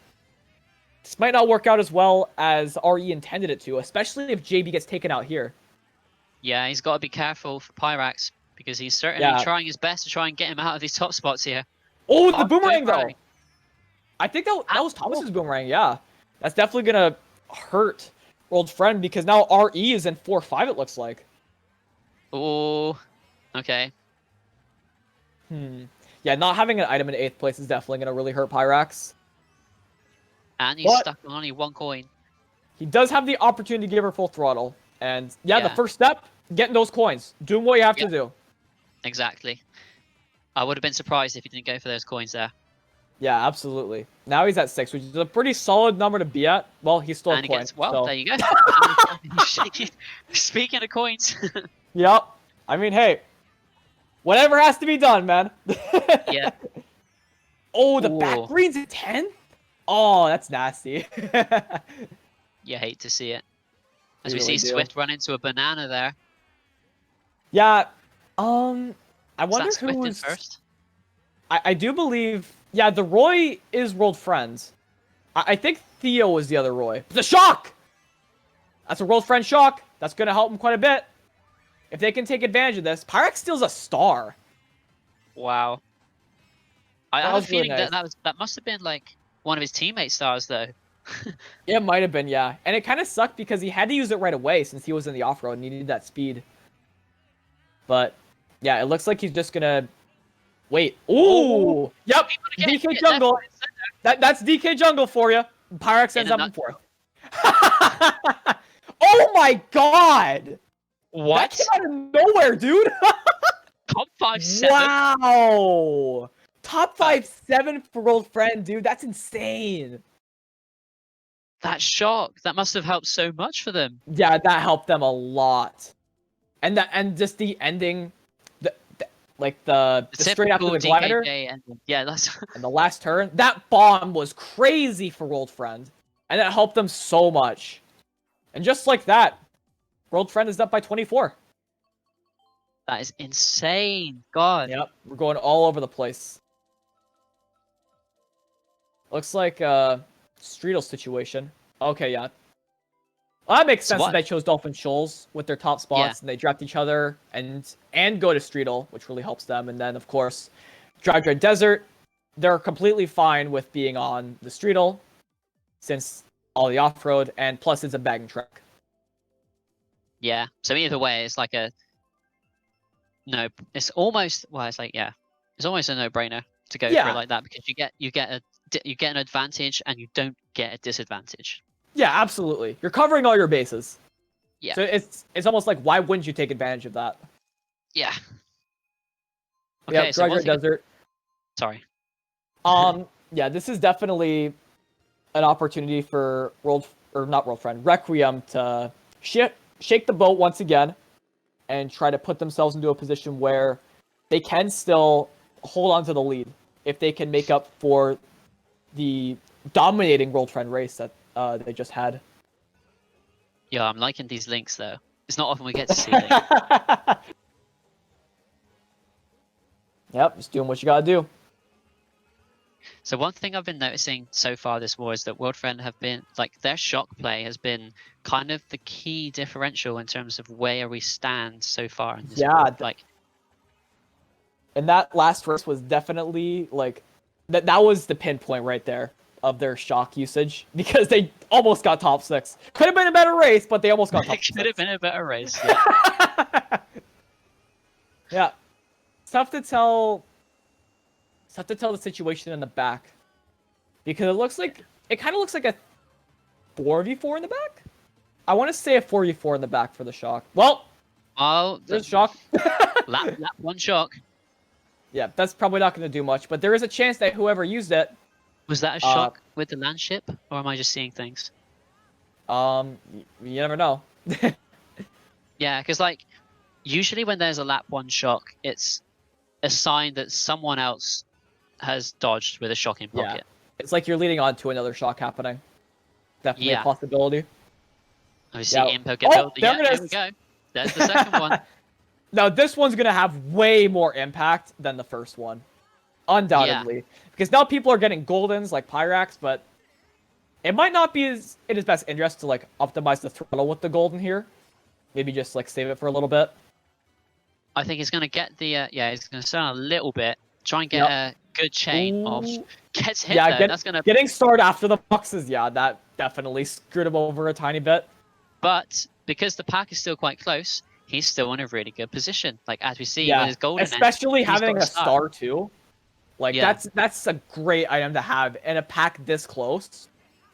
this might not work out as well as RE intended it to, especially if JB gets taken out here. Yeah, he's got to be careful for Pyrax, because he's certainly trying his best to try and get him out of these top spots here. Oh, the boomerang, though! I think that was Thomas's boomerang, yeah. That's definitely going to hurt World Friend, because now RE is in 4-5, it looks like. Oh, okay. Yeah, not having an item in 8th place is definitely going to really hurt Pyrax. And he's stuck on only 1 coin. He does have the opportunity to give her full throttle. And the first step, getting those coins. Doing what you have to do. Exactly. I would have been surprised if he didn't go for those coins there. Yeah, absolutely. Now he's at 6, which is a pretty solid number to be at. Well, he's still a coin. There you go. Speaking of coins. Yep. I mean, hey. Whatever has to be done, man. Yeah. Oh, the back green's at 10? Oh, that's nasty. You hate to see it. As we see Swift run into a banana there. Yeah. I wonder Is that Swift in who's first? I do believe. Yeah, the Roy is World Friends. I think Theo is the other Roy. The shock. That's a World Friend shock. That's gonna help him quite a bit. If they can take advantage of this, Pyrax steals a star. Wow. I have a was really feeling nice. that must have been like one of his teammate stars though. It might have been, yeah. And it kind of sucked because he had to use it right away since he was in the off-road and he needed that speed. But, yeah, it looks like he's just gonna... Wait. Ooh! Oh. Yep! DK Jungle! That's DK Jungle for you. Pyrax ends up in fourth. Oh my god! What? That came out of nowhere, dude! Top 5-7? Wow! Top 5-7 for World Friend, dude. That's insane. That shock. That must have helped so much for them. Yeah, that helped them a lot. And just the ending, the straight after the glider, yeah, that's and the last turn, that bomb was crazy for World Friend, and it helped them so much. And just like that, World Friend is up by 24. that is insane. God. Yep, we're going all over the place. Looks like Streetel's situation. Okay, yeah. Well, that makes sense that they chose Dolphin Shoals with their top spots, and they draft each other and go to Streetel, which really helps them. And then, of course, Drive Dry Desert, they're completely fine with being on the Streetel, since all the off-road, and plus it's a bagging track. Yeah, so either way, it's like a... No, it's almost... Well, it's like, yeah. It's almost a no-brainer to go for it like that, because you get an advantage, and you don't get a disadvantage. Yeah, absolutely. You're covering all your bases. Yeah. So it's almost like, why wouldn't you take advantage of that? Yeah. Okay, yeah, so Drive Dry Desert. Sorry. Yeah, this is definitely an opportunity for Requiem to shake the boat once again and try to put themselves into a position where they can still hold on to the lead if they can make up for the dominating World Friend race that they just had. Yeah, I'm liking these links though. It's not often we get to see links. Yep, just doing what you gotta do. So one thing I've been noticing so far this war is that World Friend have been, like, their shock play has been kind of the key differential in terms of where we stand so far in this war. Like, and that last race was definitely, like, that was the pinpoint right there of their shock usage, because they almost got top 6. Could have been a better race, but they almost got top 6. Could have been a better race, yeah. Yeah. It's tough to tell the situation in the back, because it kind of looks like a 4v4 in the back. I want to say a 4v4 in the back for the shock. Well, there's shock. lap one shock. Yeah, that's probably not going to do much, but there is a chance that whoever used it. Was that a shock with the land ship, or am I just seeing things? You never know. Yeah, because like usually when there's a lap one shock, it's a sign that someone else has dodged with a shock in pocket. Yeah. It's like you're leading on to another shock happening. Definitely a possibility. Obviously, Impo get built. There we go. There's the second one. Now, this one's going to have way more impact than the first one. Undoubtedly. Yeah. Because now people are getting Goldens like Pyrax, but it might not be in his best interest to, like, optimize the throttle with the Golden here. Maybe just, like, save it for a little bit. I think he's going to get the... he's going to start a little bit. Try and get a good chain off. Gets hit, though. That's gonna... Getting started after the boxes, that definitely screwed him over a tiny bit. But because the pack is still quite close, he's still in a really good position. Like, as we see with his Golden, especially having a star, too. Like, that's a great item to have in a pack this close.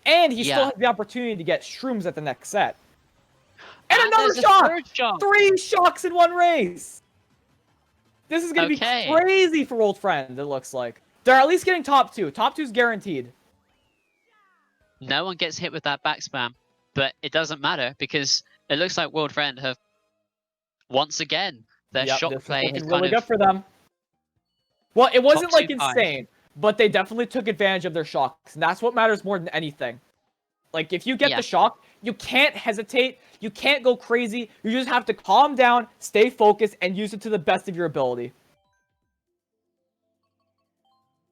And he still has the opportunity to get shrooms at the next set. And another shock! 3 shocks in one race! This is going to be crazy for World Friend, it looks like. They're at least getting top 2. Top 2's guaranteed. No one gets hit with that back spam, but it doesn't matter because it looks like World Friend have, once again, their shock play is really good for them. Well, it wasn't like insane, but they definitely took advantage of their shocks, and that's what matters more than anything. Like, if you get the shock, you can't hesitate. You can't go crazy. You just have to calm down, stay focused, and use it to the best of your ability.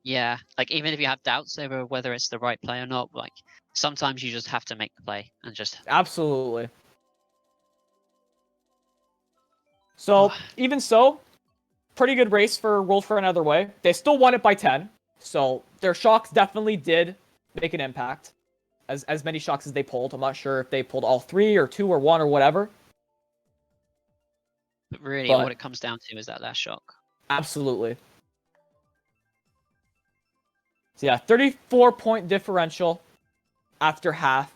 Yeah, like even if you have doubts over whether it's the right play or not, like sometimes you just have to make the play and just... Absolutely. So, even so, pretty good race for World Friend either way. They still won it by 10. So, their shocks definitely did make an impact. As many shocks as they pulled. I'm not sure if they pulled all 3 or 2 or 1 or whatever. But really, what it comes down to is that last shock. Absolutely. So yeah, 34-point differential after half.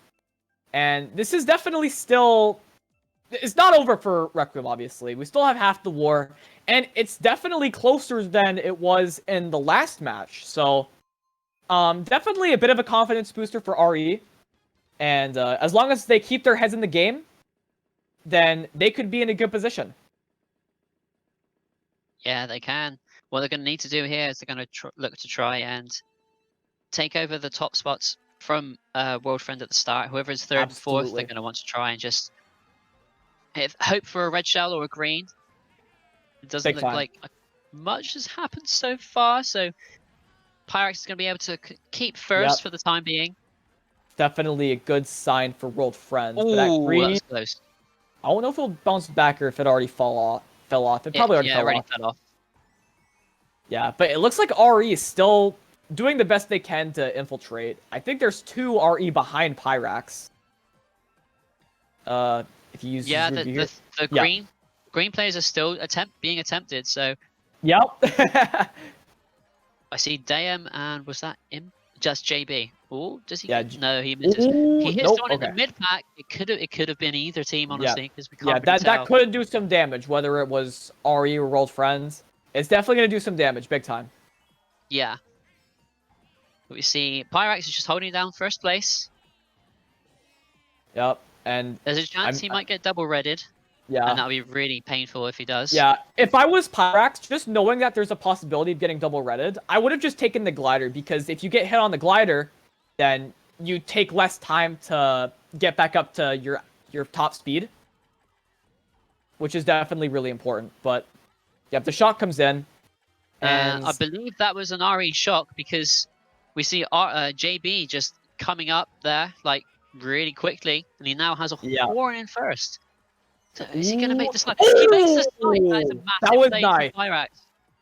And this is definitely still... It's not over for Requiem, obviously. We still have half the war. And it's definitely closer than it was in the last match. So, definitely a bit of a confidence booster for RE. And as long as they keep their heads in the game, then they could be in a good position. Yeah, they can. What they're going to need to do here is they're going to look to try and take over the top spots from World Friend at the start. Whoever is third and fourth, they're going to want to try and just hope for a red shell or a green. It doesn't look like much has happened so far, so Pyrax is going to be able to keep first for the time being. Definitely a good sign for World Friends. Ooh, but that green, that's close. I don't know if it'll bounce back or if it already fell off. It probably already fell off. Yeah, but it looks like RE is still doing the best they can to infiltrate. I think there's 2 RE behind Pyrax. If you use the green players are still being attempted. So yep. I see Dayam and was that him? Just JB. Oh, does he? Yeah, no, he misses. He hits someone in the mid pack. It could have been either team, honestly, because we can't really tell. That could do some damage, whether it was RE or World Friends. It's definitely gonna do some damage, big time. Yeah. We see Pyrax is just holding down first place. Yep, and there's a chance he might get double redded. Yeah. And that'll be really painful if he does. Yeah, if I was Pyrax, just knowing that there's a possibility of getting double redded, I would have just taken the glider, because if you get hit on the glider, then you take less time to get back up to your top speed, which is definitely really important. But yeah, if the shock comes in, and I believe that was an RE shock, because we see JB just coming up there like really quickly, and he now has a horn in first. So is he going to make the slide? He makes the slide. That was nice. Pyrax.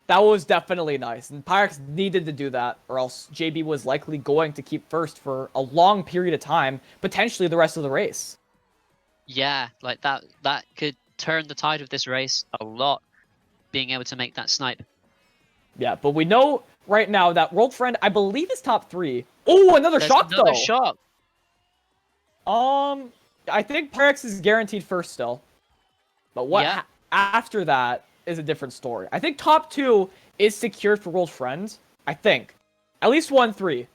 That was definitely nice. And Pyrax needed to do that, or else JB was likely going to keep first for a long period of time, potentially the rest of the race. Yeah, like that could turn the tide of this race a lot, being able to make that snipe. Yeah, but we know right now that World Friend, I believe, is top 3. Oh, another shock, though! Another shock. I think Pyrax is guaranteed first still. But what after that is a different story. I think top 2 is secured for World Friend. I think. At least 1-3.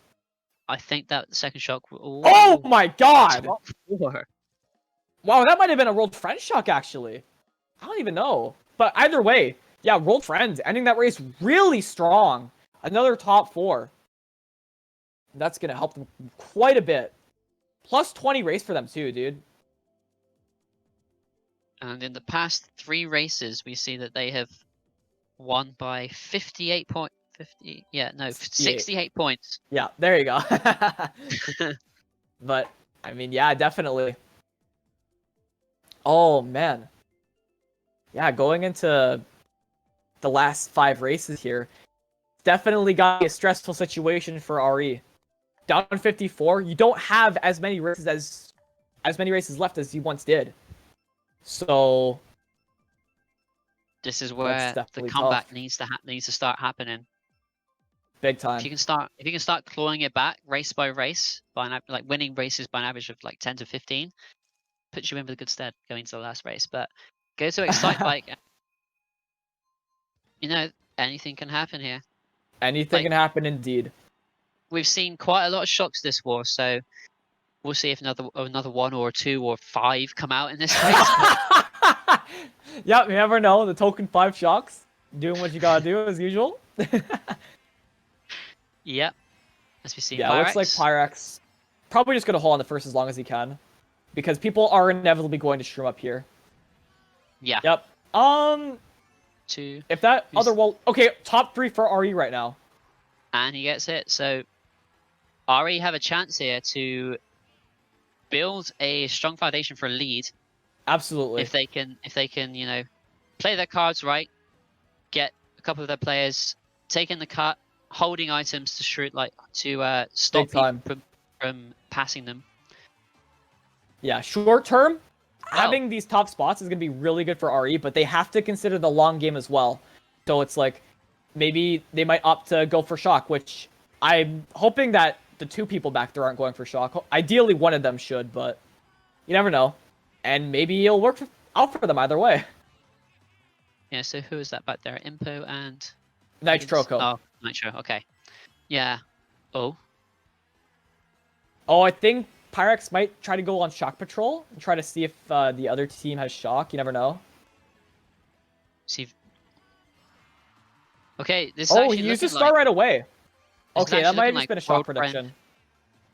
I think that second shock... Ooh, oh my god! Top 4. Wow, that might have been a World Friend shock, actually. I don't even know. But either way, yeah, World Friend ending that race really strong. Another top 4. That's going to help them quite a bit. Plus 20 race for them too, dude. And in the past 3 races, we see that they have won by 68 points. 68 points. Yeah, there you go. But, I mean, yeah, definitely. Oh, man. Yeah, going into the last 5 races here, definitely got to be a stressful situation for RE. Down 54, you don't have as many races left as you once did. So this is where the comeback needs to start happening. Big time. If you can start clawing it back race by race, like winning races by an average of like 10 to 15, puts you in with a good stead going to the last race. But go to Excitebike. You know, anything can happen here. Anything can happen indeed. We've seen quite a lot of shocks this war, so we'll see if another 1 or 2 or 5 come out in this race. Yep, you never know. The token 5 shocks. Doing what you gotta do as usual. Yep. As we see, yeah, Pyrax. looks like Pyrax probably just gonna hold on the first as long as he can. because people are inevitably going to shroom up here. Yeah. Yep. If that other wall... Okay, top 3 for RE right now. And he gets it. So RE have a chance here to build a strong foundation for a lead. Absolutely. If they can, you know, play their cards right, get a couple of their players taking the cut, holding items to shoot, like to stop people from passing them. Yeah, short term, having these top spots is going to be really good for RE, but they have to consider the long game as well. So it's like, maybe they might opt to go for shock, which I'm hoping that the 2 people back there aren't going for shock. Ideally, one of them should, but you never know. And maybe it'll work out for them either way. Yeah, so who is that back there? Impo and... Nitroco. Oh, Nitro, okay. Yeah. Oh, I think Pyrax might try to go on shock patrol and try to see if the other team has shock. You never know. See. Okay, this is he actually used his looking star like... right away. This Okay, that might have just been a shock prediction.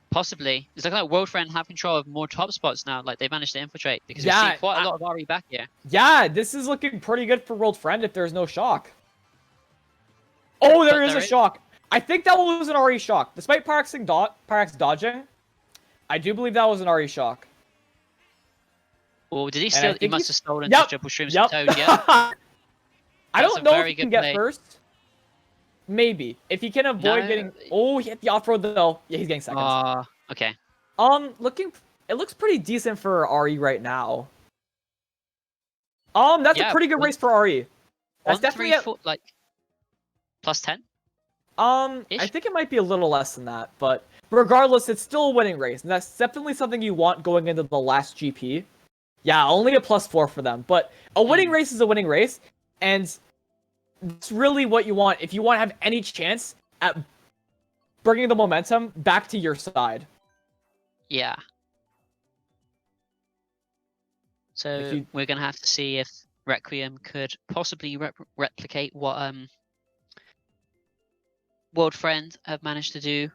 Possibly. It's looking like World Friend have control of more top spots now. Like, they managed to infiltrate. Because we've seen quite a lot of RE back here. Yeah, this is looking pretty good for World Friend if there's no shock. Oh, there is a shock. I think that was an RE shock. Despite Pyrax dodging, I do believe that was an RE shock. Oh, did he steal? He must have stolen triple shrooms Toad, yeah. I don't know if he can get first. Maybe. If he can avoid getting... Oh, he hit the off-road though. Yeah, he's getting seconds. Okay. It looks pretty decent for RE right now. That's a pretty good race for RE. That's definitely like plus 10. I think it might be a little less than that, but regardless, it's still a winning race, and that's definitely something you want going into the last GP. Yeah, only a +4 for them, but a winning race is a winning race, and it's really what you want if you want to have any chance at bringing the momentum back to your side. Yeah. So we're gonna have to see if Requiem could possibly replicate what World Friend have managed to do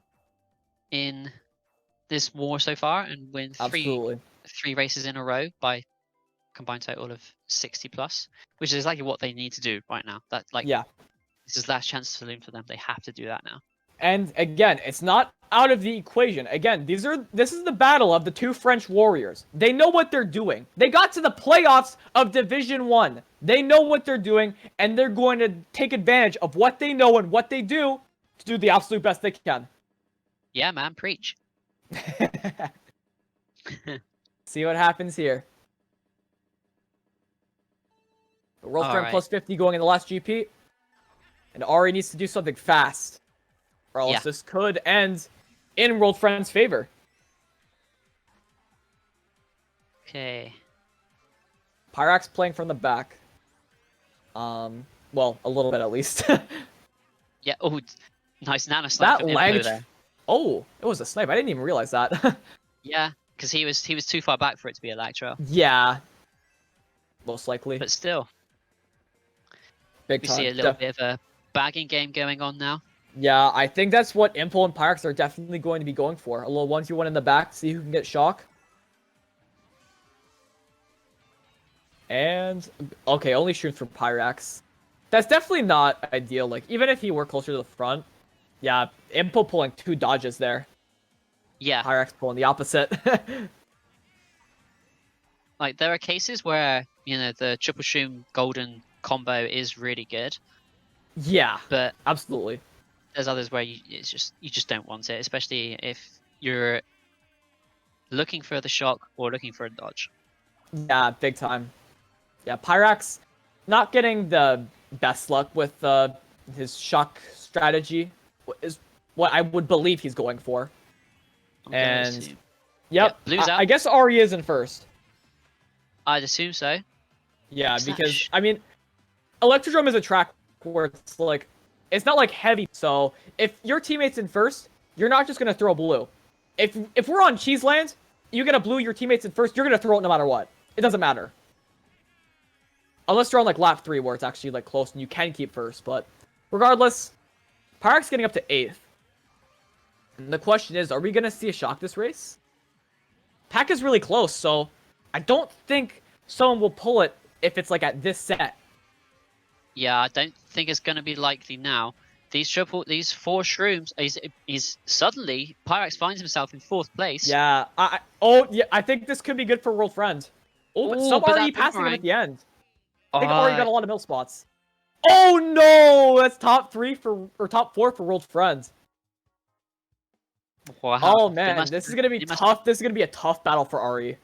in this war so far and win three races in a row by combined total of 60+, which is exactly what they need to do right now. That this is last chance saloon for them. They have to do that now. And again, it's not out of the equation. Again, this is the battle of the 2 French warriors. They know what they're doing. They got to the playoffs of Division 1. They know what they're doing, and they're going to take advantage of what they know and what they do to do the absolute best they can. Yeah, man, preach. See what happens here. World Friend plus 50 going in the last GP. And RE needs to do something fast. Or else this could end in World Friend's favor. Okay. Pyrax playing from the back. Well, a little bit at least. Yeah, oh, nice nano snipe from Impo there. Oh, it was a snipe. I didn't even realize that. Yeah, because he was too far back for it to be Electro. Yeah. Most likely. But still. Big time. We see a little bit of a bagging game going on now. Yeah, I think that's what Impo and Pyrax are definitely going to be going for. A little 1-2-1 in the back, see who can get shock. And, okay, only shoots from Pyrax. That's definitely not ideal. Like, even if he were closer to the front, yeah, Impo pulling 2 dodges there. Yeah. Pyrax pulling the opposite. Like, there are cases where, you know, the triple shroom golden combo is really good. Yeah, but absolutely. There's others where you just don't want it, especially if you're looking for the shock or looking for a dodge. Yeah, big time. Yeah, Pyrax not getting the best luck with his shock strategy is what I would believe he's going for. And yep, I guess RE is in first. I'd assume so. Yeah, because I mean, Electrodrome is a track where it's like, it's not like heavy. So if your teammate's in first, you're not just gonna throw blue. If we're on Cheesesland, you get a blue, your teammate's in first, you're gonna throw it no matter what. It doesn't matter. Unless you're on like lap 3 where it's actually like close and you can keep first. But regardless, Pyrax getting up to 8th. And the question is, are we gonna see a shock this race? Pack is really close, so I don't think someone will pull it if it's like at this set. Yeah, I don't think it's going to be likely now. These four shrooms, he's suddenly Pyrax finds himself in 4th place. Yeah, I think this could be good for World Friend. Oh, but some RE passing him at the end. I think already got a lot of mill spots. Oh no, that's top 4 for World Friend. Wow. Oh man, this is gonna be tough. This is gonna be a tough battle for RE.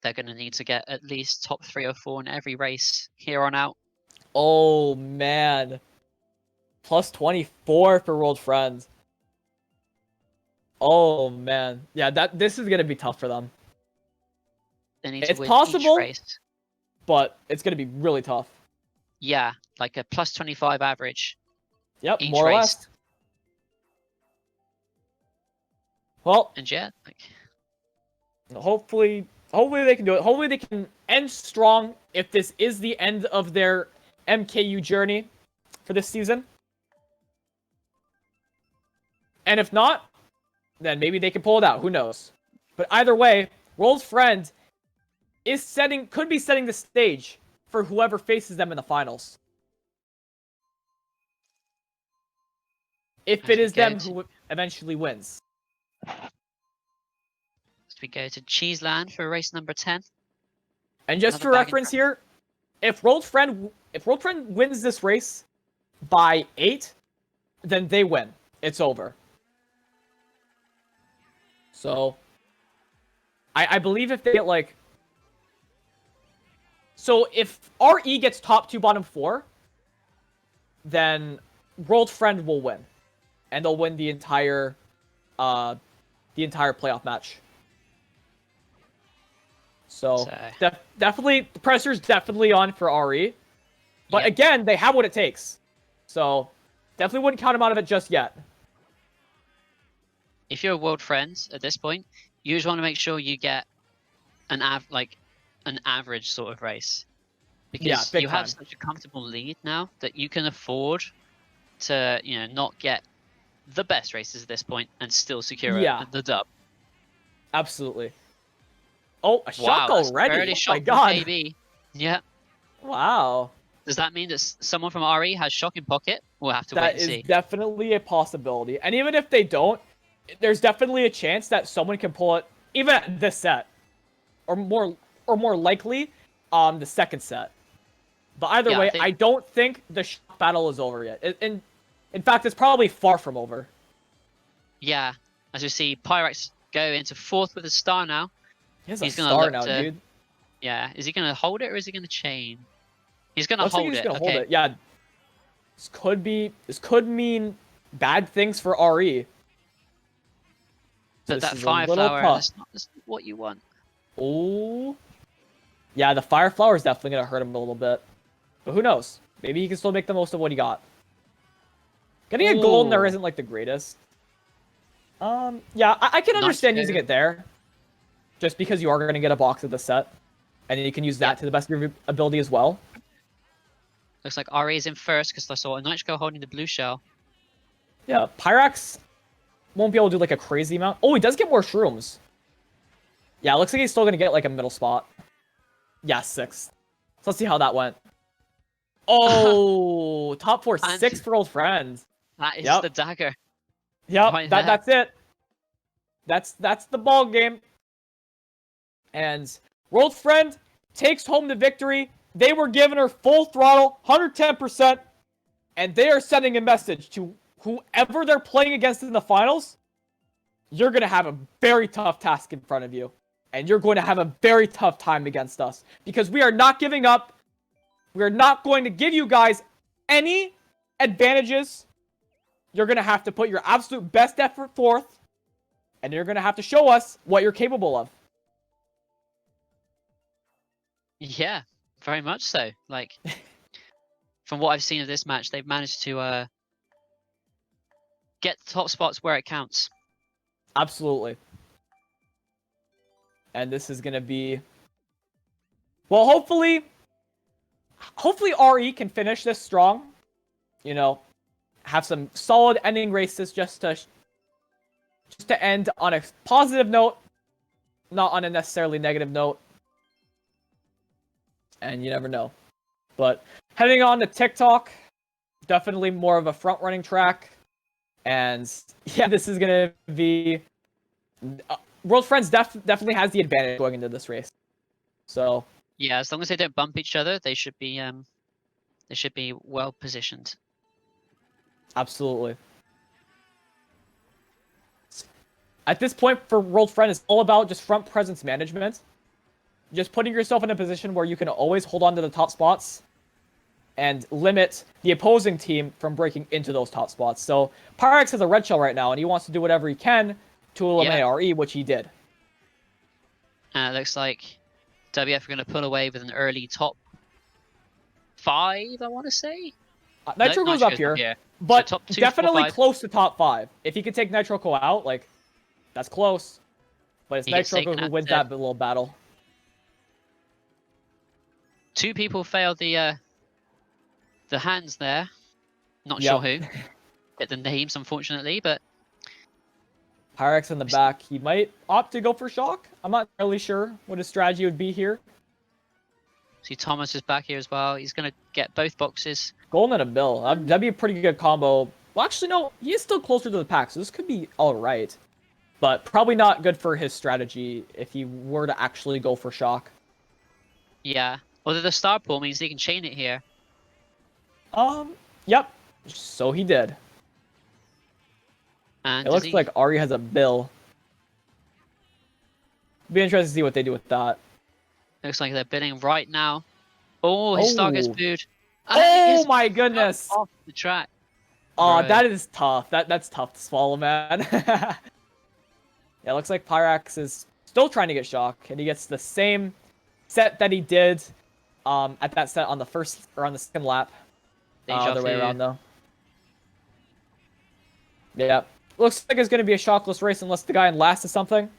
They're gonna need to get at least top 3 or 4 in every race here on out. Oh man. Plus 24 for World Friends. Oh man. Yeah, this is gonna be tough for them. They need to win possible, each race. But it's gonna be really tough. Yeah, like a plus 25 average. Yep, more or less. Well, and yeah, hopefully they can do it. Hopefully they can end strong if this is the end of their MKU journey for this season. And if not, then maybe they can pull it out. Who knows? But either way, World Friend could be setting the stage for whoever faces them in the finals. If it is them who eventually wins. We go to Cheesesland for race number 10. And just for reference here, if World Friend wins this race by 8, then they win. It's over. So I believe if they get like, so if RE gets top 2 bottom 4, then World Friend will win. And they'll win the entire playoff match. So definitely, the pressure's definitely on for RE. But again, they have what it takes. So definitely wouldn't count them out of it just yet. If you're World Friends at this point, you just want to make sure you get an average sort of race. Because you have such a comfortable lead now that you can afford to, not get the best races at this point and still secure the dub. Absolutely. Oh, a shock already! Oh my god! KB. Yeah. Wow. Does that mean that someone from RE has shock in pocket? We'll have to wait and see. That is definitely a possibility. And even if they don't, there's definitely a chance that someone can pull it even at this set, or more likely, the second set. But either way, I don't think the shock battle is over yet. In fact, it's probably far from over. Yeah, as you see, Pyrax go into 4th with a star now. He's a star now, dude. Yeah, is he going to hold it or is he going to chain? He's going to hold it. He's going to hold it. Yeah. This could mean bad things for RE. But that Fire Flower, that's not what you want. Oh. Yeah, the Fire Flower is definitely going to hurt him a little bit. But who knows? Maybe he can still make the most of what he got. Getting a gold in there isn't like the greatest. Yeah, I can understand using it there. Just because you are going to get a box of the set. And you can use that to the best of your ability as well. Looks like RE is in first because I saw a Nitro holding the blue shell. Yeah, Pyrax won't be able to do like a crazy amount. Oh, he does get more shrooms. Yeah, it looks like he's still going to get like a middle spot. Yeah, 6th. So let's see how that went. Oh, top 4, 6 for Old Friends. That is the dagger. Yep, right that's it. That's the ball game. And World Friend takes home the victory. They were giving her full throttle, 110%, and they are sending a message to whoever they're playing against in the finals. You're going to have a very tough task in front of you, and you're going to have a very tough time against us because we are not giving up. We are not going to give you guys any advantages. You're going to have to put your absolute best effort forth, and you're going to have to show us what you're capable of. Yeah, very much so. Like, from what I've seen of this match, they've managed to get the top spots where it counts. Absolutely. And this is going to be... Well, hopefully RE can finish this strong. You know, have some solid ending races just to just to end on a positive note, not on a necessarily negative note. And you never know. But heading on to TikTok, definitely more of a front-running track. And yeah, this is going to be... World Friends definitely has the advantage going into this race. So yeah, as long as they don't bump each other, they should be well positioned. Absolutely. At this point for World Friend, it's all about just front presence management. Just putting yourself in a position where you can always hold on to the top spots and limit the opposing team from breaking into those top spots. So Pyrax has a red shell right now, and he wants to do whatever he can to eliminate RE, which he did. It looks like WF are going to pull away with an early top 5, I want to say. Nitro goes up here, but so definitely close to top 5. If he could take Nitro Co out, like, that's close. But it's Nitro Co who wins that little battle. 2 people failed the hands there. Not sure who. Get the names, unfortunately, but... Pyrax in the back. He might opt to go for Shock. I'm not really sure what his strategy would be here. See, Thomas is back here as well. He's going to get both boxes. Golden and a Bill. That'd be a pretty good combo. Well, actually, no. He is still closer to the pack, so this could be alright. But probably not good for his strategy if he were to actually go for Shock. Yeah. Although the star pool means he can chain it here. Yep. So he did. And it looks like Ari has a Bill. Be interested to see what they do with that. Looks like they're bidding right now. Oh, his star gets booed. Oh my goodness! Off the track. Oh, that is tough. That's tough to swallow, man. Yeah, it looks like Pyrax is still trying to get Shock, and he gets the same set that he did at that set on the first or on the second lap. Other way around though. Yeah, looks like it's going to be a shockless race unless the guy in last is something.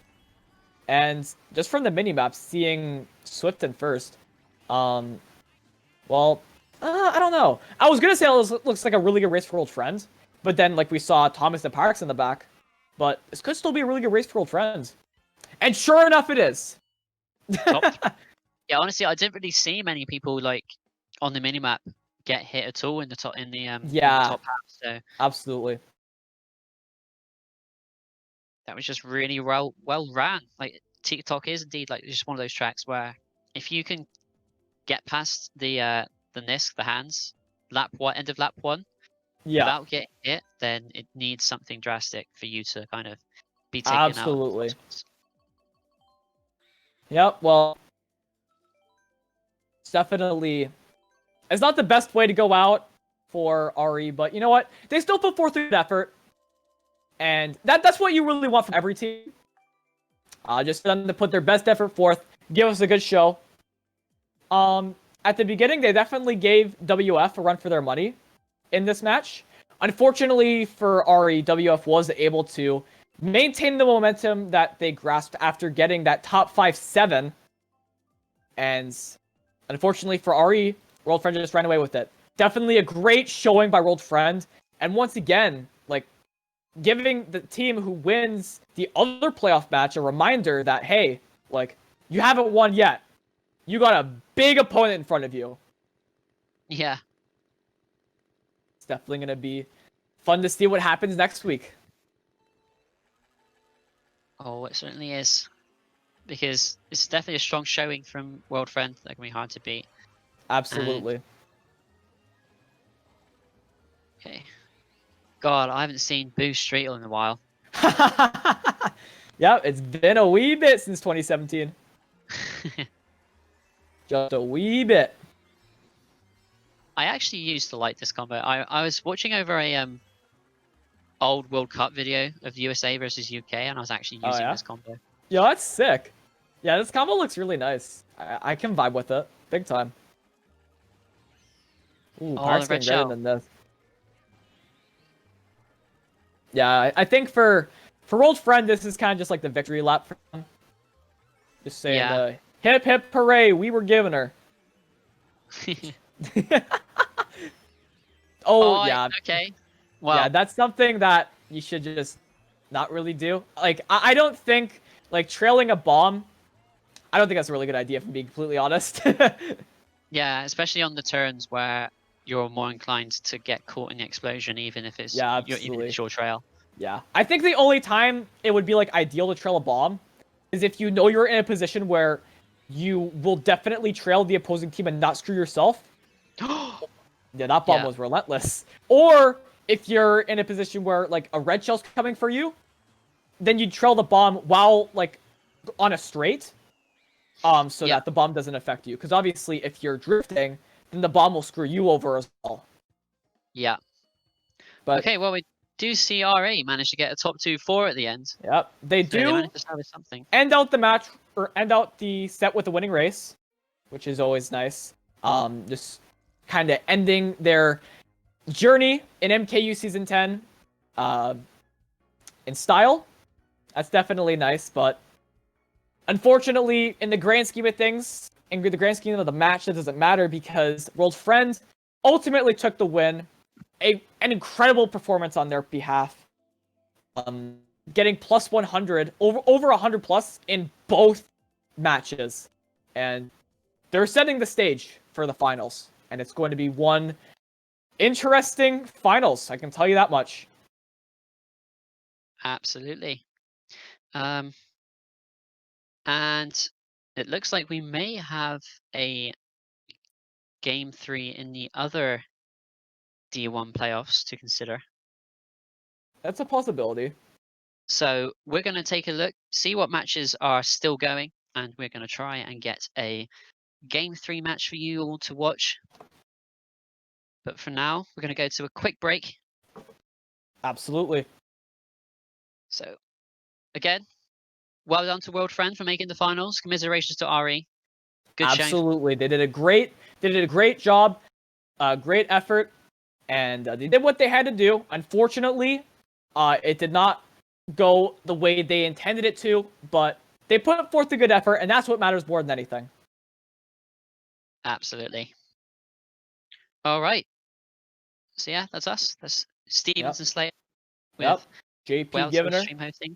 And just from the minimap, seeing Swift in first, well, I don't know. I was going to say it looks like a really good race for Old Friends, but then like we saw Thomas and Pyrax in the back. But this could still be a really good race for Old Friends. And sure enough, it is. Yeah, honestly, I didn't really see many people like on the minimap get hit at all in the top in the top half. So absolutely. That was just really well ran. Like TikTok is indeed like just one of those tracks where if you can get past the NISC, the hands, end of lap 1, without getting hit, then it needs something drastic for you to kind of be taken out. Absolutely. Yep. Well, it's definitely. It's not the best way to go out for RE, but you know what? They still put forth good effort. And that's what you really want from every team. Just for them to put their best effort forth, give us a good show. At the beginning, they definitely gave WF a run for their money in this match. Unfortunately for RE, WF was able to maintain the momentum that they grasped after getting that top 5-7. And unfortunately for RE, World Friend just ran away with it. Definitely a great showing by World Friend. And once again, like, giving the team who wins the other playoff match a reminder that, hey, like, you haven't won yet. You got a big opponent in front of you. Yeah. It's definitely going to be fun to see what happens next week. Oh, it certainly is. Because it's definitely a strong showing from World Friend. That can be hard to beat. Absolutely. Okay. God, I haven't been Boo Streetle in a while. Yeah, it's been a wee bit since 2017. Just a wee bit. I actually used to like this combo. I was watching over a old World Cup video of USA versus UK, and I was actually using this combo. Yeah, that's sick. Yeah, this combo looks really nice. I can vibe with it. Big time. Ooh, Pyrax getting better than this. Yeah, I think for Old Friend, this is kind of just like the victory lap for him. Just saying, hip hip hooray, we were giving her. Oh, yeah. Okay. Well, yeah, that's something that you should just not really do. Like, I don't think, like, trailing a bomb, I don't think that's a really good idea, if I'm being completely honest. Yeah, especially on the turns where you're more inclined to get caught in the explosion, even if it's your trail. Yeah. I think the only time it would be, like, ideal to trail a bomb is if you know you're in a position where you will definitely trail the opposing team and not screw yourself. Yeah, that bomb was relentless. Or if you're in a position where, like, a red shell's coming for you, then you trail the bomb while, like, on a straight, so that the bomb doesn't affect you. Because obviously, if you're drifting, then the bomb will screw you over as well. Yeah. But okay, well, we do see RE manage to get a top 2-4 at the end. Yep, they do something. end out the match, or end out the set with the winning race, which is always nice. Just kind of ending their journey in MKU Season 10 in style. That's definitely nice, but unfortunately, in the grand scheme of things, in the grand scheme of the match, that doesn't matter because World Friend ultimately took the win. An incredible performance on their behalf. Getting plus 100, over 100 plus in both matches. And they're setting the stage for the finals. And it's going to be one interesting finals, I can tell you that much. Absolutely. And it looks like we may have a Game 3 in the other D1 playoffs to consider. That's a possibility. So we're going to take a look, see what matches are still going, and we're going to try and get a Game 3 match for you all to watch. But for now, we're going to go to a quick break. Absolutely. So, again, well done to World Friend for making the finals. Commiserations to RE. Good Absolutely. They did a great job. Great effort. And they did what they had to do. Unfortunately, it did not go the way they intended it to, but they put forth a good effort, and that's what matters more than anything. Absolutely. All right. So yeah, that's us. That's Stevens and Slater. Yep. JP giving her. Stream hosting.